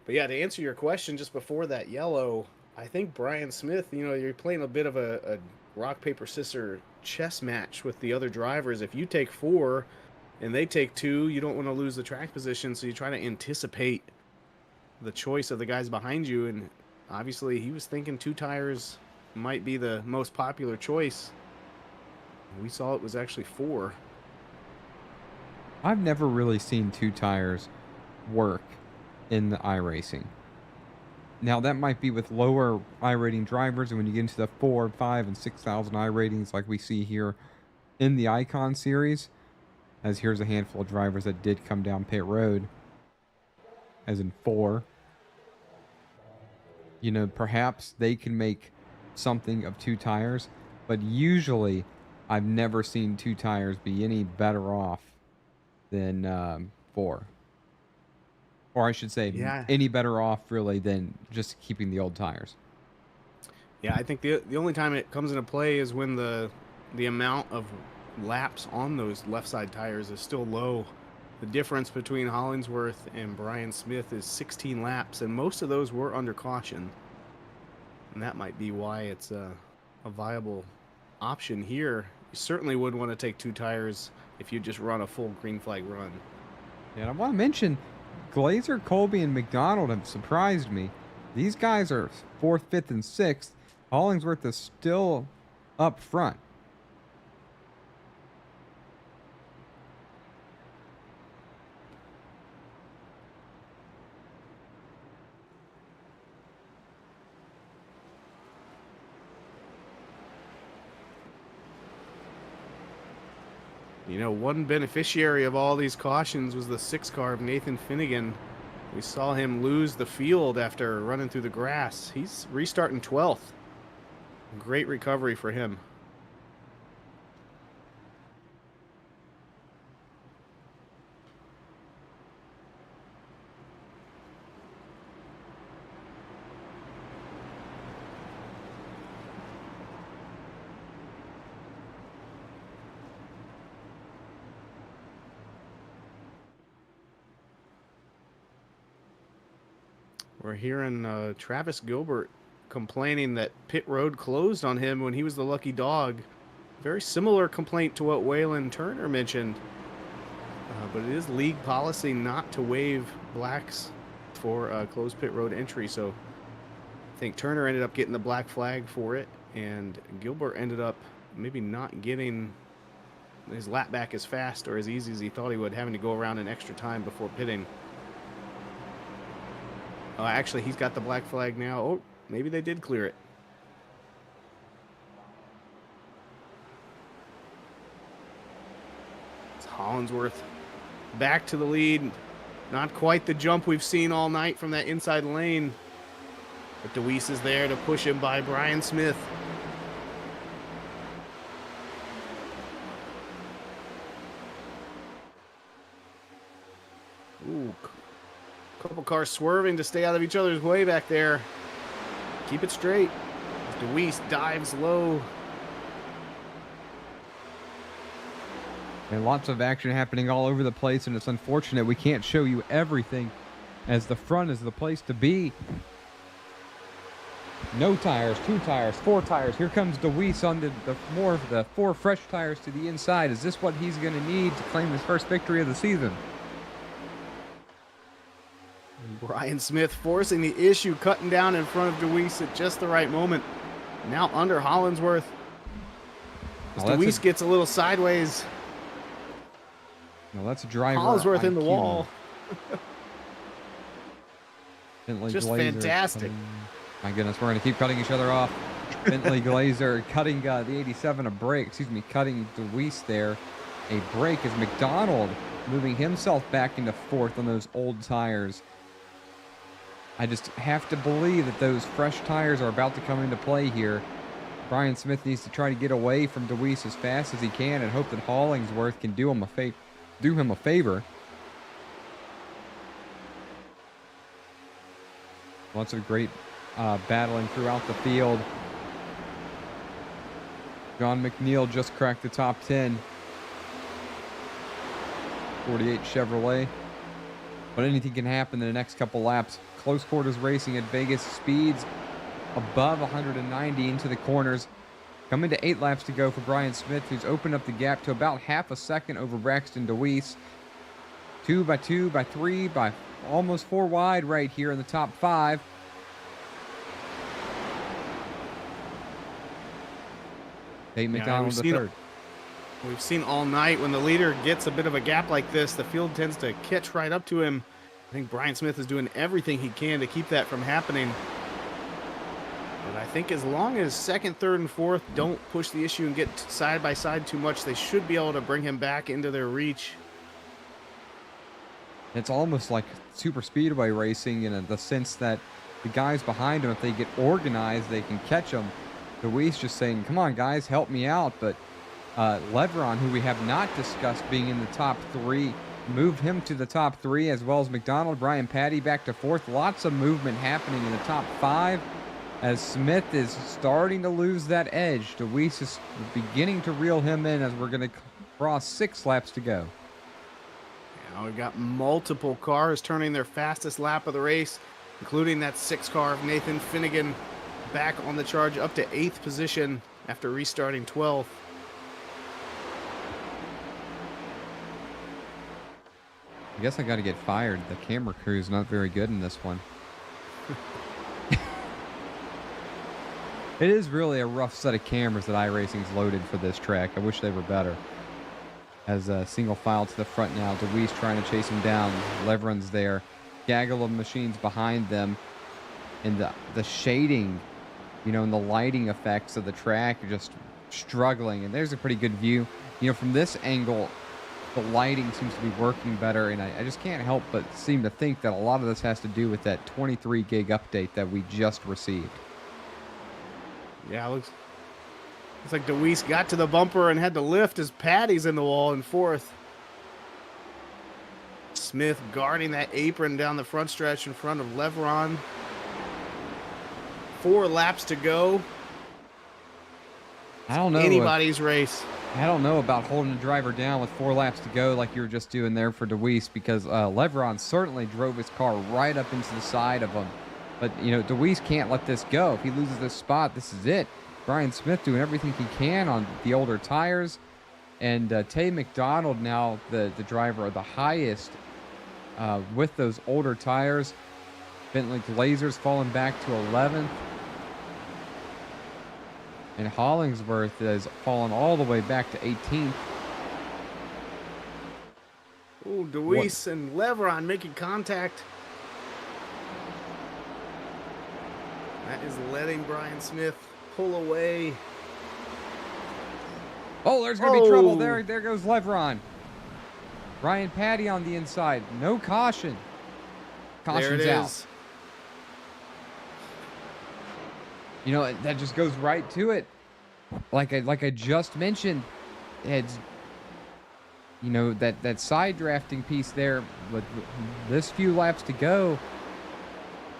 But yeah, to answer your question just before that yellow, I think Brian Smith, you know, you're playing a bit of a rock, paper, scissors chess match with the other drivers. If you take 4 and they take 2, you don't want to lose the track position, so you try to anticipate the choice of the guys behind you. And obviously he was thinking 2 tires might be the most popular choice. We saw it was actually 4. I've never really seen 2 tires work in the iRacing. Now, that might be with lower iRating drivers, and when you get into the 4, 5, and 6,000 iRatings like we see here in the Icon series, as here's a handful of drivers that did come down pit road, as in 4. You know, perhaps they can make something of 2 tires, but usually I've never seen 2 tires be any better off than 4. Or I should say, any better off, really, than just keeping the old tires. Yeah, I think the only time it comes into play is when the amount of laps on those left side tires is still low. The difference between Hollingsworth and Brian Smith is 16 laps, and most of those were under caution. And that might be why it's a viable option here. You certainly would want to take 2 tires if you just run a full green flag run. And I want to mention, Glazer, Colby, and McDonald have surprised me. These guys are 4th, 5th, and 6th. Hollingsworth is still up front. You know, one beneficiary of all these cautions was the 6 car of Nathan Finnegan. We saw him lose the field after running through the grass. He's restarting 12th. Great recovery for him. We're hearing Travis Gilbert complaining that pit road closed on him when he was the lucky dog. Very similar complaint to what Waylon Turner mentioned. But it is league policy not to waive blacks for closed pit road entry. So I think Turner ended up getting the black flag for it, and Gilbert ended up maybe not getting his lap back as fast or as easy as he thought he would, having to go around in extra time before pitting. Oh, actually, he's got the black flag now. Oh, maybe they did clear it. It's Hollingsworth back to the lead. Not quite the jump we've seen all night from that inside lane. But DeWeese is there to push him by Brian Smith. Ooh, couple cars swerving to stay out of each other's way back there. Keep it straight. DeWeese dives low. And lots of action happening all over the place, and it's unfortunate we can't show you everything, as the front is the place to be. No tires, 2 tires, 4 tires. Here comes DeWeese on the 4 fresh tires to the inside. Is this what he's going to need to claim his first victory of the season? Brian Smith forcing the issue, cutting down in front of DeWeese at just the right moment. Now under Hollingsworth. As DeWeese gets a little sideways. No, that's a driver. Hollingsworth in the wall. Just fantastic. My goodness, we're going to keep cutting each other off. Bentley Glazer cutting the 87 a break. Excuse me, cutting DeWeese there a break as McDonald moving himself back into 4th on those old tires. I just have to believe that those fresh tires are about to come into play here. Brian Smith needs to try to get away from DeWeese as fast as he can and hope that Hollingsworth can do him a favor. Lots of great battling throughout the field. John McNeil just cracked the top 10. 48 Chevrolet. But anything can happen in the next couple laps. Close quarters racing at Vegas. Speeds above 190 into the corners. Coming to 8 laps to go for Brian Smith, who's opened up the gap to about half a second over Braxton DeWeese. 2 by 2 by 3 by almost 4 wide right here in the top 5. Tate McDonald the third. We've seen all night when the leader gets a bit of a gap like this, the field tends to catch right up to him. I think Brian Smith is doing everything he can to keep that from happening. But I think as long as 2nd, 3rd, and 4th don't push the issue and get side by side too much, they should be able to bring him back into their reach. It's almost like super speedway racing in the sense that the guys behind him, if they get organized, they can catch them. DeWeese just saying, come on, guys, help me out. But Leveron, who we have not discussed being in the top 3, moved him to the top 3, as well as McDonald. Brian Patty back to 4th. Lots of movement happening in the top 5 as Smith is starting to lose that edge. DeWeese is beginning to reel him in as we're going to cross 6 laps to go. Now we've got multiple cars turning their fastest lap of the race, including that 6 car of Nathan Finnegan back on the charge up to 8th position after restarting 12th. I guess I got to get fired. The camera crew is not very good in this one. It is really a rough set of cameras that iRacing's loaded for this track. I wish they were better. As a single file to the front now. DeWeese trying to chase him down. Leveron's there. Gaggle of machines behind them. And the shading, you know, and the lighting effects of the track are just struggling. And there's a pretty good view. You know, from this angle, the lighting seems to be working better. And I just can't help but seem to think that a lot of this has to do with that 23 gig update that we just received. Yeah, looks like DeWeese got to the bumper and had to lift as Patty's in the wall in 4th. Smith guarding that apron down the front stretch in front of Leveron. 4 laps to go. I don't know. Anybody's race. I don't know about holding a driver down with 4 laps to go like you were just doing there for DeWeese, because Leveron certainly drove his car right up into the side of him. But, you know, DeWeese can't let this go. If he loses this spot, this is it. Brian Smith doing everything he can on the older tires. And Tay McDonald now the driver of the highest with those older tires. Bentley Glazer's falling back to 11th. And Hollingsworth is falling all the way back to 18th. Oh, Deweese and Leveron making contact. That is letting Brian Smith pull away. Oh, there's going to be trouble. There goes Leveron. Ryan Patty on the inside. No caution. Caution's out. You know, that just goes right to it. Like I just mentioned, it's, you know, that side drafting piece there with this few laps to go.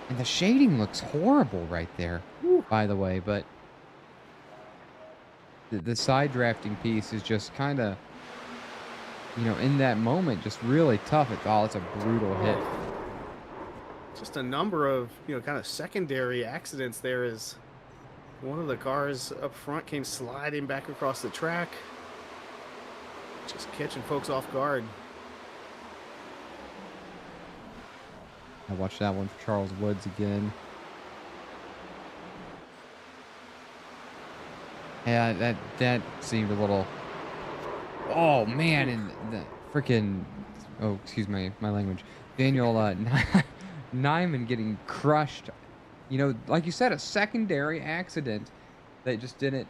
And the shading looks horrible right there, by the way. But the side drafting piece is just kind of, you know, in that moment, just really tough. It's a brutal hit. Just a number of, you know, kind of secondary accidents there as one of the cars up front came sliding back across the track. Just catching folks off guard. I watched that one for Charles Woods again. Yeah, that seemed a little... Oh, man, and the freaking... Oh, excuse my language. Daniel Nyman getting crushed. You know, like you said, a secondary accident that just didn't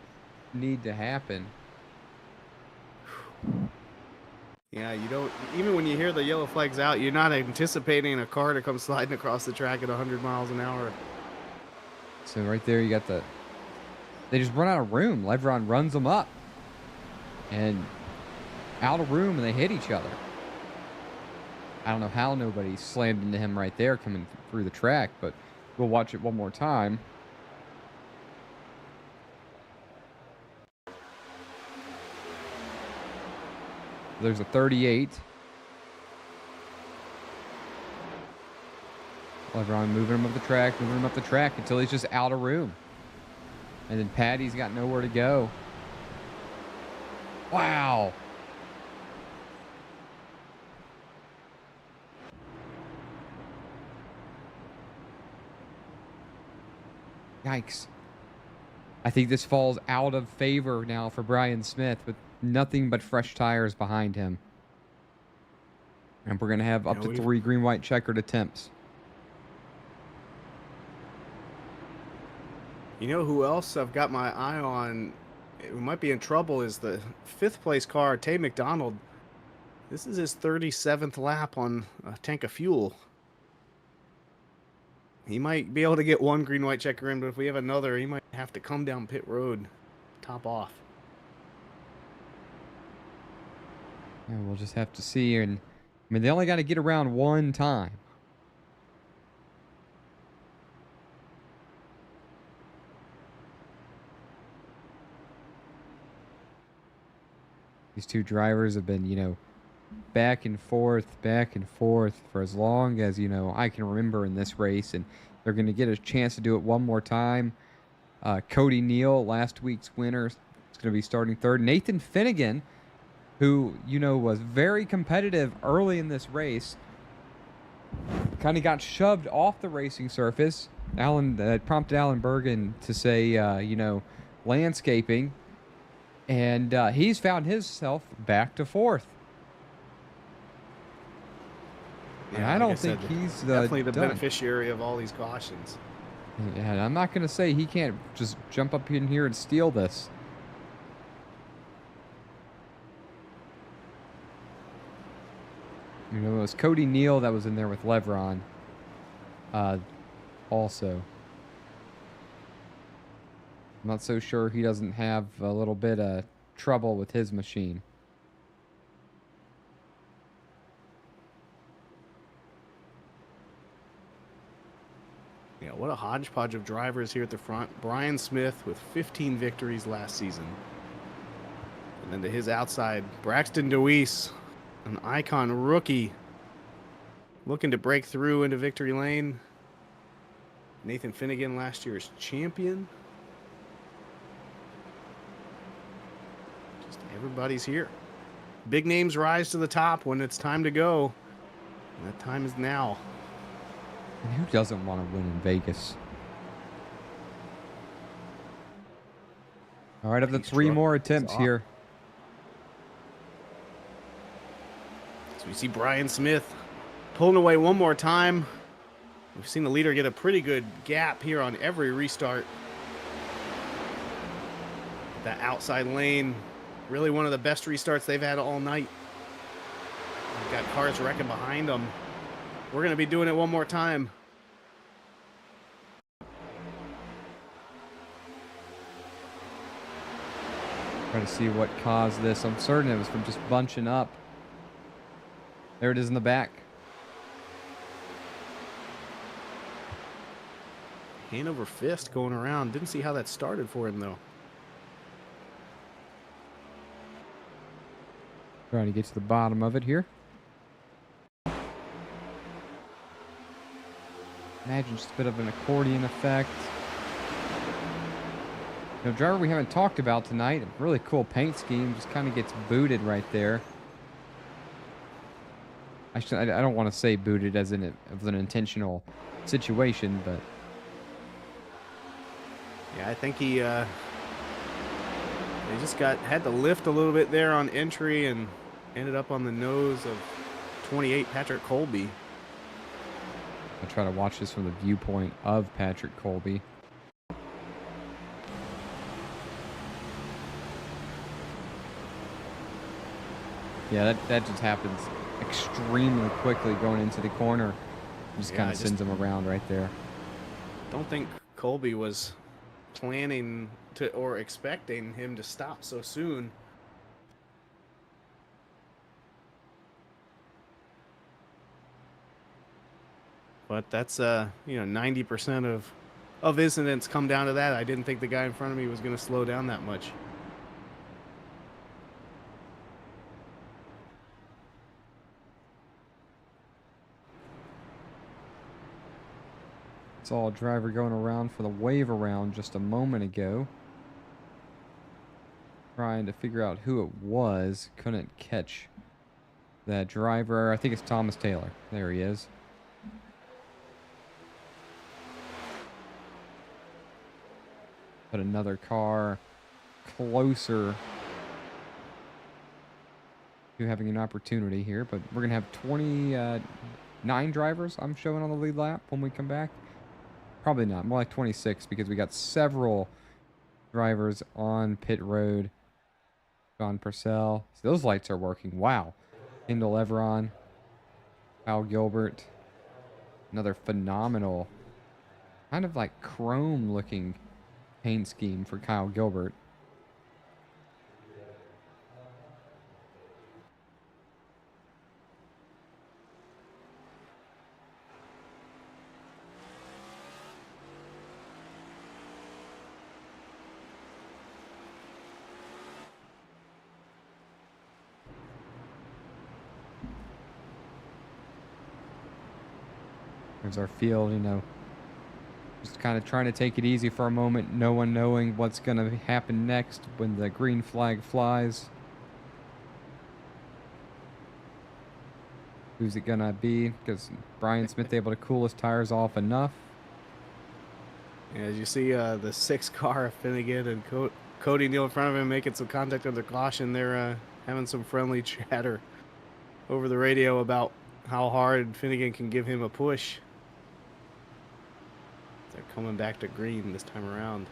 need to happen. Yeah, you don't, even when you hear the yellow flags out, you're not anticipating a car to come sliding across the track at 100 miles an hour. So right there, you got they just run out of room. Leveron runs them up. And out of room, and they hit each other. I don't know how nobody slammed into him right there coming through the track, but we'll watch it one more time. There's a 38. Leveron moving him up the track until he's just out of room. And then Patty's got nowhere to go. Wow. Yikes. I think this falls out of favor now for Brian Smith with nothing but fresh tires behind him. And we're going to have up to 3 green-white checkered attempts. You know who else I've got my eye on, who might be in trouble, is the 5th place car, Tay McDonald. This is his 37th lap on a tank of fuel. He might be able to get 1 green-white checker in, but if we have another, he might have to come down pit road, top off. Yeah, we'll just have to see. And I mean, they only got to get around one time. These two drivers have been, you know, back and forth for as long as, you know, I can remember in this race. And they're going to get a chance to do it one more time. Cody Neal, last week's winner, is going to be starting third. Nathan Finnegan, who, you know, was very competitive early in this race, kind of got shoved off the racing surface. Prompted Alan Bergen to say, you know, landscaping. And he's found himself back to 4th. Yeah, and I don't think he's definitely the beneficiary of all these cautions. Yeah, I'm not going to say he can't just jump up in here and steal this. You know, it was Cody Neal that was in there with Leveron. Also. I'm not so sure he doesn't have a little bit of trouble with his machine. Yeah, what a hodgepodge of drivers here at the front. Brian Smith with 15 victories last season. And then to his outside, Braxton Deweese, an icon rookie, looking to break through into victory lane. Nathan Finnegan, last year's champion. Just everybody's here. Big names rise to the top when it's time to go. And that time is now. And who doesn't want to win in Vegas? All right, up to 3 more attempts here. So we You see Brian Smith pulling away one more time. We've seen the leader get a pretty good gap here on every restart. That outside lane, really one of the best restarts they've had all night. We've got cars wrecking behind them. We're going to be doing it one more time. Trying to see what caused this. I'm certain it was from just bunching up. There it is in the back. Hand over fist going around. Didn't see how that started for him, though. Trying to get to the bottom of it here. Imagine just a bit of an accordion effect. You know, driver we haven't talked about tonight, a really cool paint scheme, just kind of gets booted right there. I don't want to say booted as in it was an intentional situation, but yeah, I think he just had to lift a little bit there on entry and ended up on the nose of 28 Patrick Colby. I'll try to watch this from the viewpoint of Patrick Colby. Yeah, that just happens extremely quickly going into the corner. Just kind of sends him around right there. Don't think Colby was planning to or expecting him to stop so soon. But that's 90% of incidents come down to that. I didn't think the guy in front of me was going to slow down that much. Saw a driver going around for the wave around just a moment ago. Trying to figure out who it was. Couldn't catch that driver. I think it's Thomas Taylor. There he is. But another car closer to having an opportunity here. But we're going to have 29 drivers, I'm showing on the lead lap when we come back. Probably not. More like 26 because we got several drivers on pit road. John Purcell. So those lights are working. Wow. Kendall Everon. Kyle Gilbert. Another phenomenal, kind of like chrome looking paint scheme for Kyle Gilbert. There's our field, you know, just kind of trying to take it easy for a moment, no one knowing what's going to happen next when the green flag flies. Who's it going to be? Because Brian Smith able to cool his tires off enough. As you see the 6 car of Finnegan and Cody Neal in front of him making some contact under caution. They're having some friendly chatter over the radio about how hard Finnegan can give him a push. They're coming back to green this time around.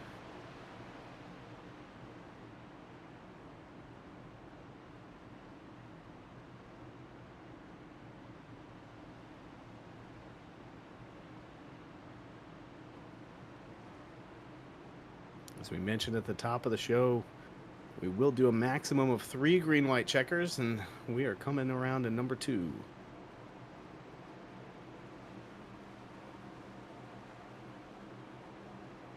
As we mentioned at the top of the show, we will do a maximum of 3 green-white checkers, and we are coming around to number 2.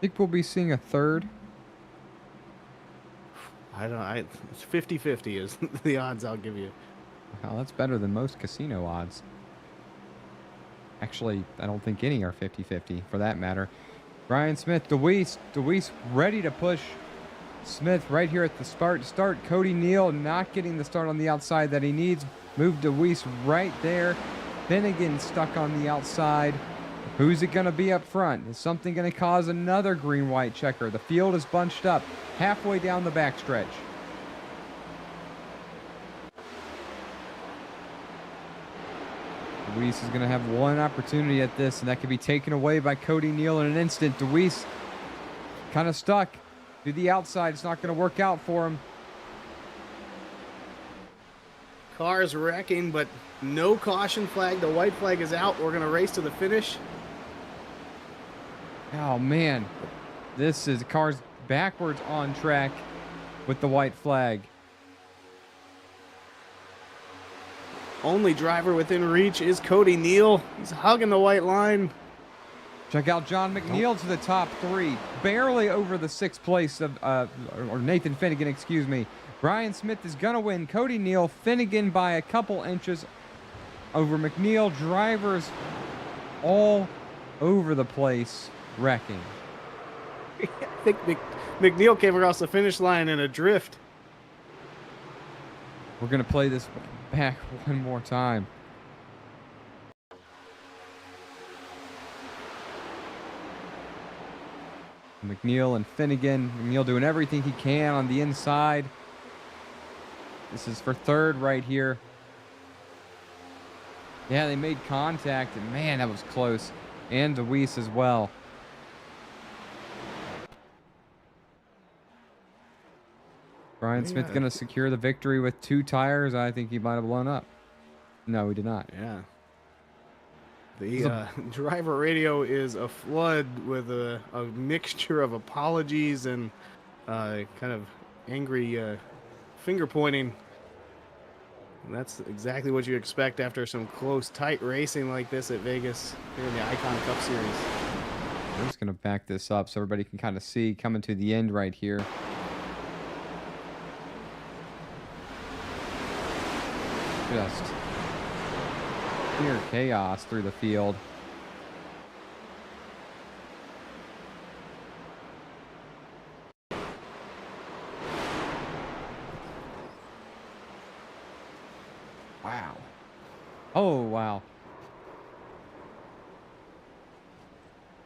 Think we'll be seeing a third. It's 50-50 is the odds I'll give you. Well, that's better than most casino odds. Actually, I don't think any are 50-50 for that matter. Brian Smith, DeWeese ready to push Smith right here at the start. Cody Neal not getting the start on the outside that he needs. Move DeWeese right there. Finnegan stuck on the outside. Who's it going to be up front? Is something going to cause another green-white checker? The field is bunched up halfway down the backstretch. DeWeese is going to have one opportunity at this, and that could be taken away by Cody Neal in an instant. DeWeese kind of stuck to the outside. It's not going to work out for him. Car's wrecking, but no caution flag. The white flag is out. We're going to race to the finish. Oh, man. This is car's backwards on track with the white flag. Only driver within reach is Cody Neal. He's hugging the white line. Check out John McNeil to the top 3. Barely over the 6th place of, or Nathan Finnegan, excuse me. Brian Smith is going to win. Cody Neal, Finnegan by a couple inches over McNeil. Drivers all over the place wrecking. I think McNeil came across the finish line in a drift. We're going to play this back one more time. McNeil and Finnegan. McNeil doing everything he can on the inside. This is for third right here. Yeah, they made contact, and man, that was close. And DeWeese as well. Brian Smith going to secure the victory with 2 tires. I think he might have blown up. No, he did not. Yeah. The driver radio is a flood with a mixture of apologies and kind of angry finger pointing. And that's exactly what you expect after some close, tight racing like this at Vegas here in the Icon Cup Series. I'm just going to back this up so everybody can kind of see coming to the end right here. Just pure chaos through the field. Wow. Oh, wow.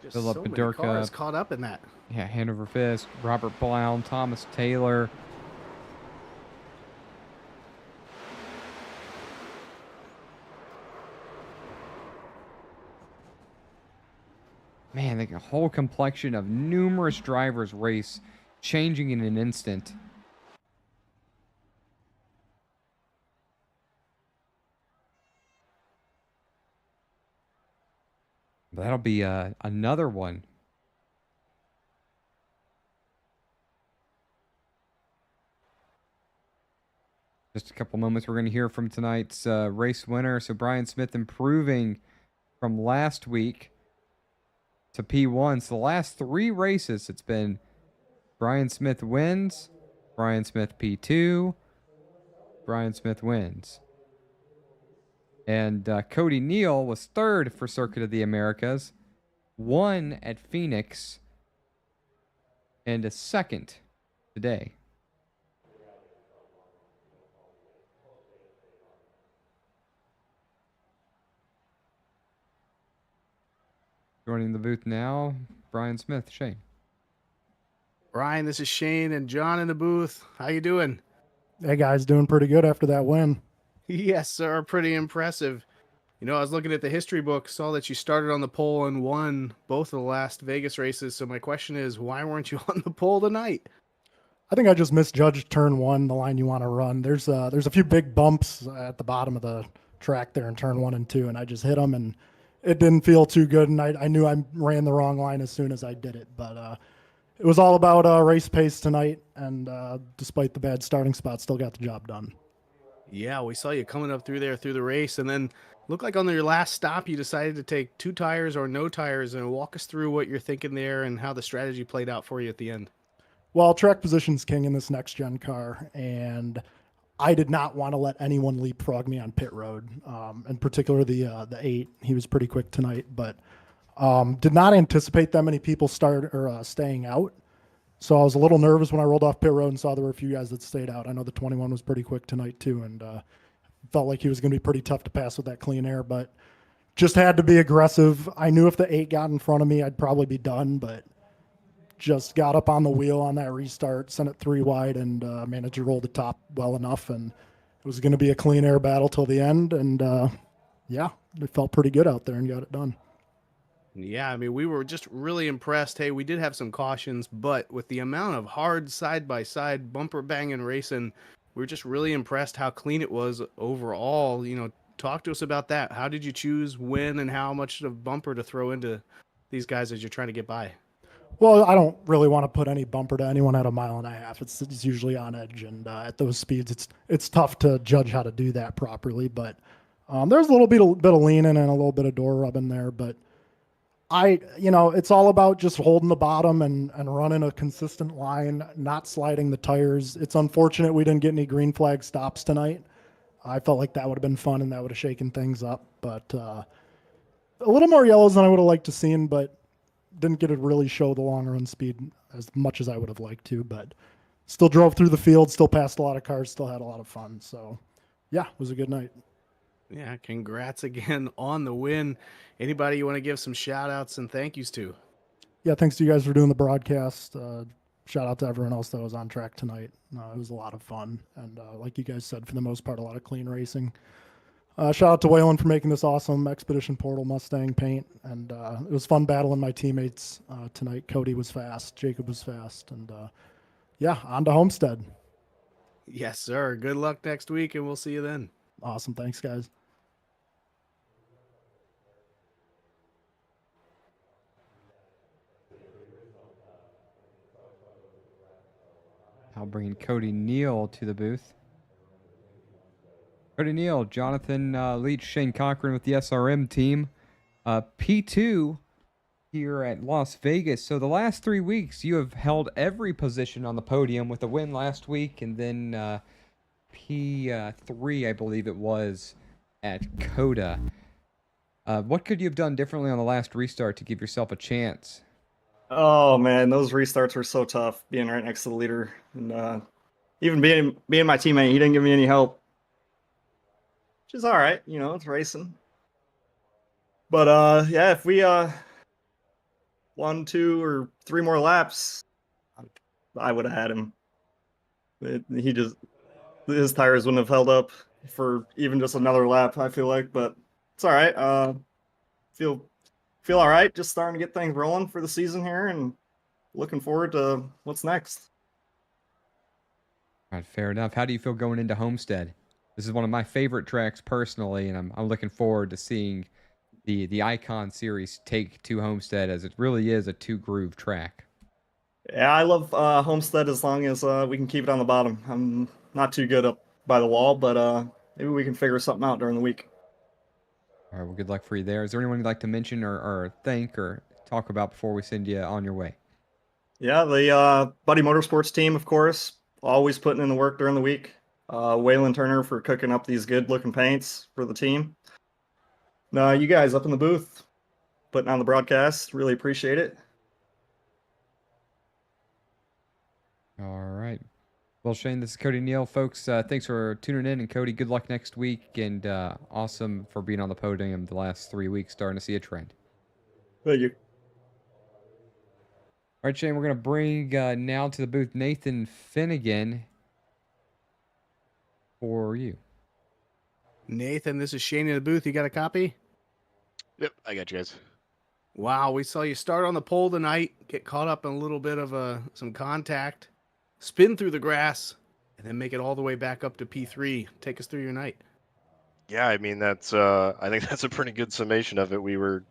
Just Philip so many Bedurka. cars caught up in that. Yeah, Hanover Fisk, Robert Brown, Thomas Taylor. Man, the whole complexion of numerous drivers race changing in an instant. That'll be another one. Just a couple moments, we're going to hear from tonight's race winner. So Brian Smith improving from last week to P1. So the last 3 races, it's been Brian Smith wins, Brian Smith P2, Brian Smith wins. And Cody Neal was 3rd for Circuit of the Americas, 1 at Phoenix, and a 2nd today. Joining the booth now, Brian Smith. Shane. Brian, this is Shane and John in the booth. How you doing? Hey, guys, doing pretty good after that win. Yes, sir. Pretty impressive. You know, I was looking at the history book, saw that you started on the pole and won both of the last Vegas races. So my question is, why weren't you on the pole tonight? I think I just misjudged turn 1, the line you want to run. There's a few big bumps at the bottom of the track there in turn 1 and 2, and I just hit them, and it didn't feel too good. And I knew I ran the wrong line as soon as I did it. But it was all about race pace tonight, and despite the bad starting spot, still got the job done. Yeah, we saw you coming up through the race, and then looked like on your last stop you decided to take 2 tires or no tires. And walk us through what you're thinking there and how the strategy played out for you at the end. Well, track position's king in this next gen car, and I did not want to let anyone leapfrog me on pit road. In particular, the 8. He was pretty quick tonight, but did not anticipate that many people staying out. So I was a little nervous when I rolled off pit road and saw there were a few guys that stayed out. I know the 21 was pretty quick tonight too, and felt like he was going to be pretty tough to pass with that clean air, but just had to be aggressive. I knew if the 8 got in front of me, I'd probably be done, but just got up on the wheel on that restart, sent it 3 wide, and managed to roll the top well enough, and it was going to be a clean air battle till the end, and yeah, they felt pretty good out there and got it done. Yeah, I mean, we were just really impressed. Hey, we did have some cautions, but with the amount of hard side by side bumper banging racing, we were just really impressed how clean it was overall. Talk to us about that. How did you choose when and how much of bumper to throw into these guys as you're trying to get by? Well, I don't really want to put any bumper to anyone at a mile and a half. It's usually on edge, and at those speeds, it's tough to judge how to do that properly. But there's a little bit of leaning and a little bit of door rubbing there. But it's all about just holding the bottom and running a consistent line, not sliding the tires. It's unfortunate we didn't get any green flag stops tonight. I felt like that would have been fun and that would have shaken things up. But a little more yellows than I would have liked to seen, but didn't get to really show the long run speed as much as I would have liked to. But still drove through the field, still passed a lot of cars, still had a lot of fun. So yeah, it was a good night. Yeah, congrats again on the win. Anybody you want to give some shout outs and thank yous to? Yeah, thanks to you guys for doing the broadcast. Shout out to everyone else that was on track tonight. It was a lot of fun. And like you guys said, for the most part, a lot of clean racing. Shout out to Waylon for making this awesome Expedition Portal Mustang paint. And it was fun battling my teammates tonight. Cody was fast. Jacob was fast. And yeah, on to Homestead. Yes, sir. Good luck next week, and we'll see you then. Awesome. Thanks, guys. I'll bring Cody Neal to the booth. Cody Neal, Jonathan Leach, Shane Cochran with the SRM team. P2 here at Las Vegas. So the last 3 weeks, you have held every position on the podium with a win last week, and then P3, I believe it was, at Coda. What could you have done differently on the last restart to give yourself a chance? Oh man, those restarts were so tough. Being right next to the leader, and even being my teammate, he didn't give me any help, which is all right. It's racing. But yeah, if we 1, 2, or 3 more laps, I would have had him. His tires wouldn't have held up for even just another lap, I feel like. But it's all right. Feel all right. Just starting to get things rolling for the season here, and looking forward to what's next. All right, fair enough. How do you feel going into Homestead? This is one of my favorite tracks personally, and I'm looking forward to seeing the Icon series take to Homestead, as it really is a 2-groove track. Yeah, I love Homestead as long as we can keep it on the bottom. I'm not too good up by the wall, but maybe we can figure something out during the week. All right, well, good luck for you there. Is there anyone you'd like to mention or thank or talk about before we send you on your way? Yeah, the Buddy Motorsports team, of course, always putting in the work during the week. Waylon Turner for cooking up these good-looking paints for the team. You guys up in the booth, putting on the broadcast, really appreciate it. All right. Well, Shane, this is Cody Neal. Folks, thanks for tuning in. And Cody, good luck next week. And awesome for being on the podium the last 3 weeks, starting to see a trend. Thank you. All right, Shane, we're going to bring now to the booth Nathan Finnegan for you. Nathan, this is Shane in the booth. You got a copy? Yep, I got you guys. Wow, we saw you start on the pole tonight, get caught up in a little bit of some contact, spin through the grass, and then make it all the way back up to P3. Take us through your night. Yeah, I mean that's I think that's a pretty good summation of it. We were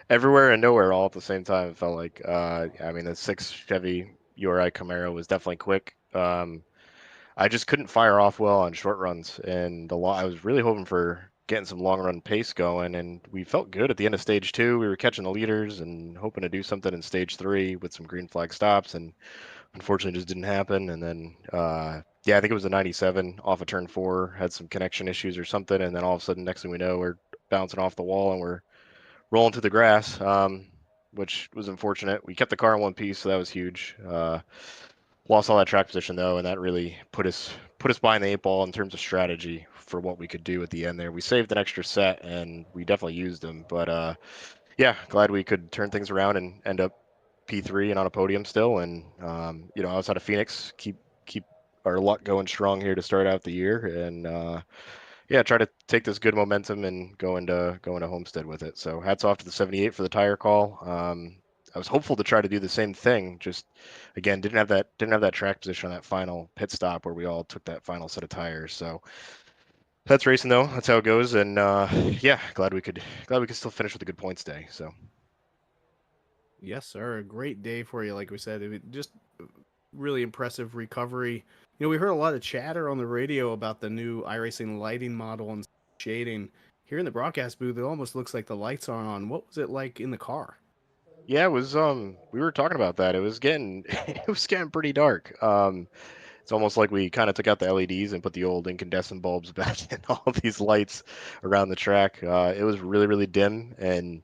everywhere and nowhere all at the same time. It felt like I mean the 6 Chevy URI Camaro was definitely quick. I just couldn't fire off well on short runs, and I was really hoping for getting some long run pace going, and we felt good at the end of stage 2. We were catching the leaders and hoping to do something in stage 3 with some green flag stops, and unfortunately just didn't happen. And then yeah, I think it was a 97 off of turn 4, had some connection issues or something, and then all of a sudden, next thing we know, we're bouncing off the wall and we're rolling through the grass, which was unfortunate. We kept the car in one piece, so that was huge. Lost all that track position though, and that really put us behind the 8 ball in terms of strategy for what we could do at the end there. We saved an extra set and we definitely used them, but yeah, glad we could turn things around and end up P3 and on a podium still. And outside of Phoenix, keep our luck going strong here to start out the year. And yeah, try to take this good momentum and go into Homestead with it. So hats off to the 78 for the tire call. I was hopeful to try to do the same thing. Just again, didn't have that track position on that final pit stop where we all took that final set of tires. So that's racing though. That's how it goes. And yeah, glad we could still finish with a good points day. So Yes, sir. A great day for you, like we said. Just really impressive recovery. We heard a lot of chatter on the radio about the new iRacing lighting model and shading. Here in the broadcast booth, it almost looks like the lights are on. What was it like in the car? yeah, it was we were talking about that. It was getting it was getting pretty dark. It's almost like we kind of took out the LEDs and put the old incandescent bulbs back in all these lights around the track. It was really, really dim, and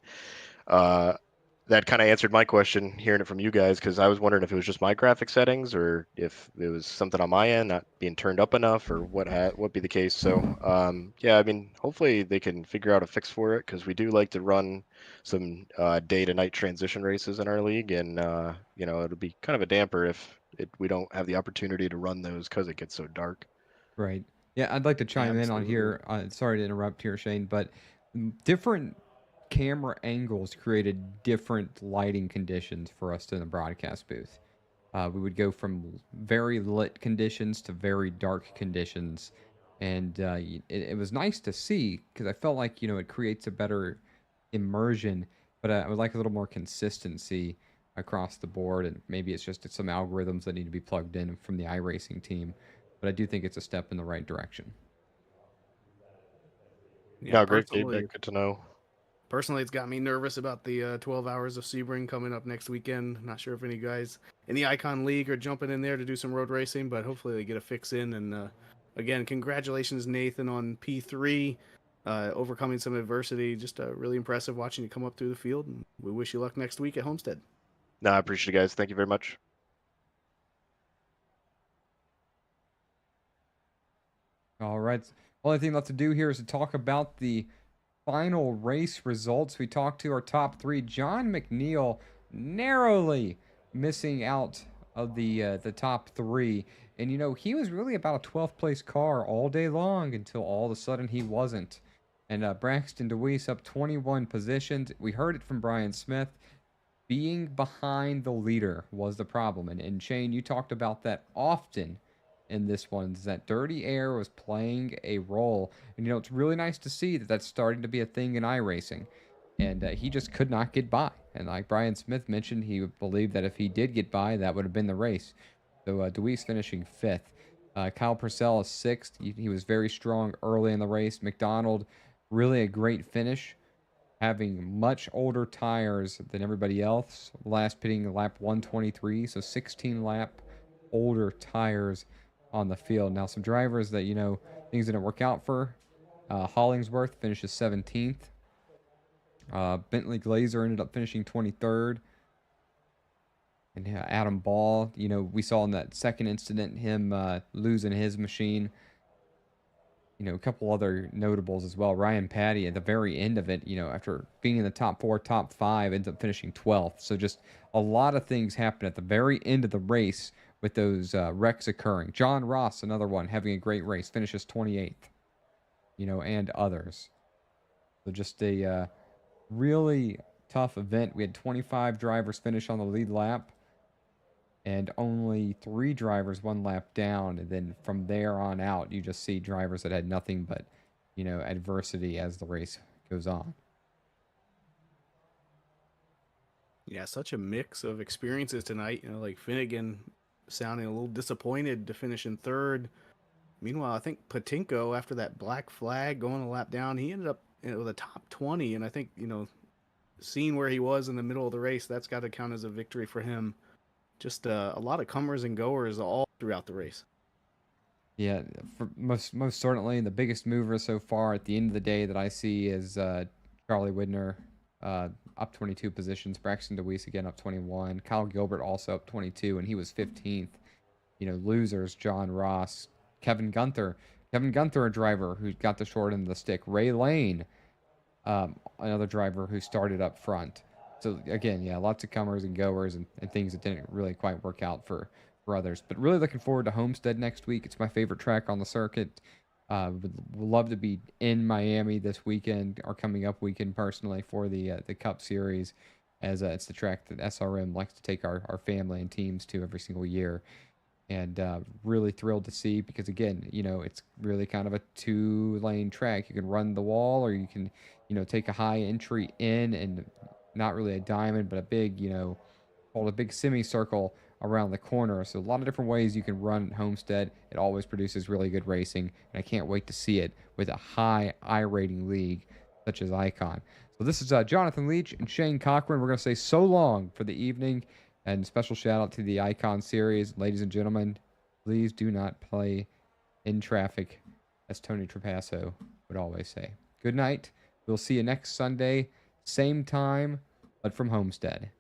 uh, that kind of answered my question hearing it from you guys because I was wondering if it was just my graphic settings or if it was something on my end not being turned up enough or what be the case. So yeah, I mean, hopefully they can figure out a fix for it because we do like to run some day to night transition races in our league, and it'll be kind of a damper if we don't have the opportunity to run those because it gets so dark. Right. Yeah, I'd like to chime in on Absolutely. here. Sorry to interrupt here, Shane, but different camera angles created different lighting conditions for us in the broadcast booth. We would go from very lit conditions to very dark conditions, and it was nice to see because I felt like it creates a better immersion, but I would like a little more consistency across the board, and maybe it's just some algorithms that need to be plugged in from the iRacing team, but I do think it's a step in the right direction. Yeah, No, great personally, feedback. Good to know. it's got me nervous about the 12 hours of Sebring coming up next weekend. Not sure if any guys in the Icon League are jumping in there to do some road racing, but hopefully they get a fix in. And again, congratulations, Nathan, on P3, overcoming some adversity. Just really impressive watching you come up through the field. And we wish you luck next week at Homestead. No, I appreciate it, guys. Thank you very much. All right. Only thing left to do here is to talk about the final race results. We talked to our top three. John McNeil narrowly missing out of the top three, and he was really about a 12th place car all day long until all of a sudden he wasn't. And Braxton DeWeese up 21 positions. We heard it from Brian Smith. Being behind the leader was the problem, and Shane, you talked about that often in this one, is that dirty air was playing a role. And it's really nice to see that that's starting to be a thing in iRacing. And he just could not get by. And like Brian Smith mentioned, he believed that if he did get by, that would have been the race. So DeWeese finishing 5th. Kyle Purcell is 6th. He was very strong early in the race. McDonald, really a great finish, having much older tires than everybody else. Last pitting lap 123, so 16 lap older tires on the field. Now, some drivers that, things didn't work out for. Hollingsworth finishes 17th. Bentley Glazer ended up finishing 23rd. And Adam Ball, we saw in that second incident him losing his machine. A couple other notables as well. Ryan Patty at the very end of it, after being in the top 4, top 5, ends up finishing 12th. So just a lot of things happen at the very end of the race with those wrecks occurring. John Ross, another one, having a great race, finishes 28th, and others. So just a really tough event. We had 25 drivers finish on the lead lap, and only 3 drivers 1 lap down. And then from there on out, you just see drivers that had nothing but, adversity as the race goes on. Yeah, such a mix of experiences tonight. Like Finnegan sounding a little disappointed to finish in 3rd. Meanwhile, I think Patinko, after that black flag going a lap down, he ended up with a top 20. And I think, seeing where he was in the middle of the race, that's got to count as a victory for him. Just a lot of comers and goers all throughout the race. Yeah, for most certainly the biggest mover so far at the end of the day that I see is Charlie Widner, up 22 positions. Braxton DeWeese again up 21. Kyle Gilbert also up 22, and he was 15th. Losers, John Ross, Kevin Gunther. Kevin Gunther, a driver who got the short end of the stick. Ray Lane, another driver who started up front. So again, yeah, lots of comers and goers and things that didn't really quite work out for others. But really looking forward to Homestead next week. It's my favorite track on the circuit. Would love to be in Miami this weekend or coming up weekend personally for the Cup Series, as it's the track that SRM likes to take our family and teams to every single year. And really thrilled to see, because again, it's really kind of a 2-lane track. You can run the wall, or you can, take a high entry in, and not really a diamond, but a big, called a big semicircle around the corner. So a lot of different ways you can run at Homestead. It always produces really good racing, and I can't wait to see it with a high I rating league such as Icon. So this is Jonathan Leach and Shane Cochran. We're going to say so long for the evening, and special shout out to the Icon series. Ladies and gentlemen, please do not play in traffic, as Tony Trapasso would always say. Good night. We'll see you next Sunday, same time, but from Homestead.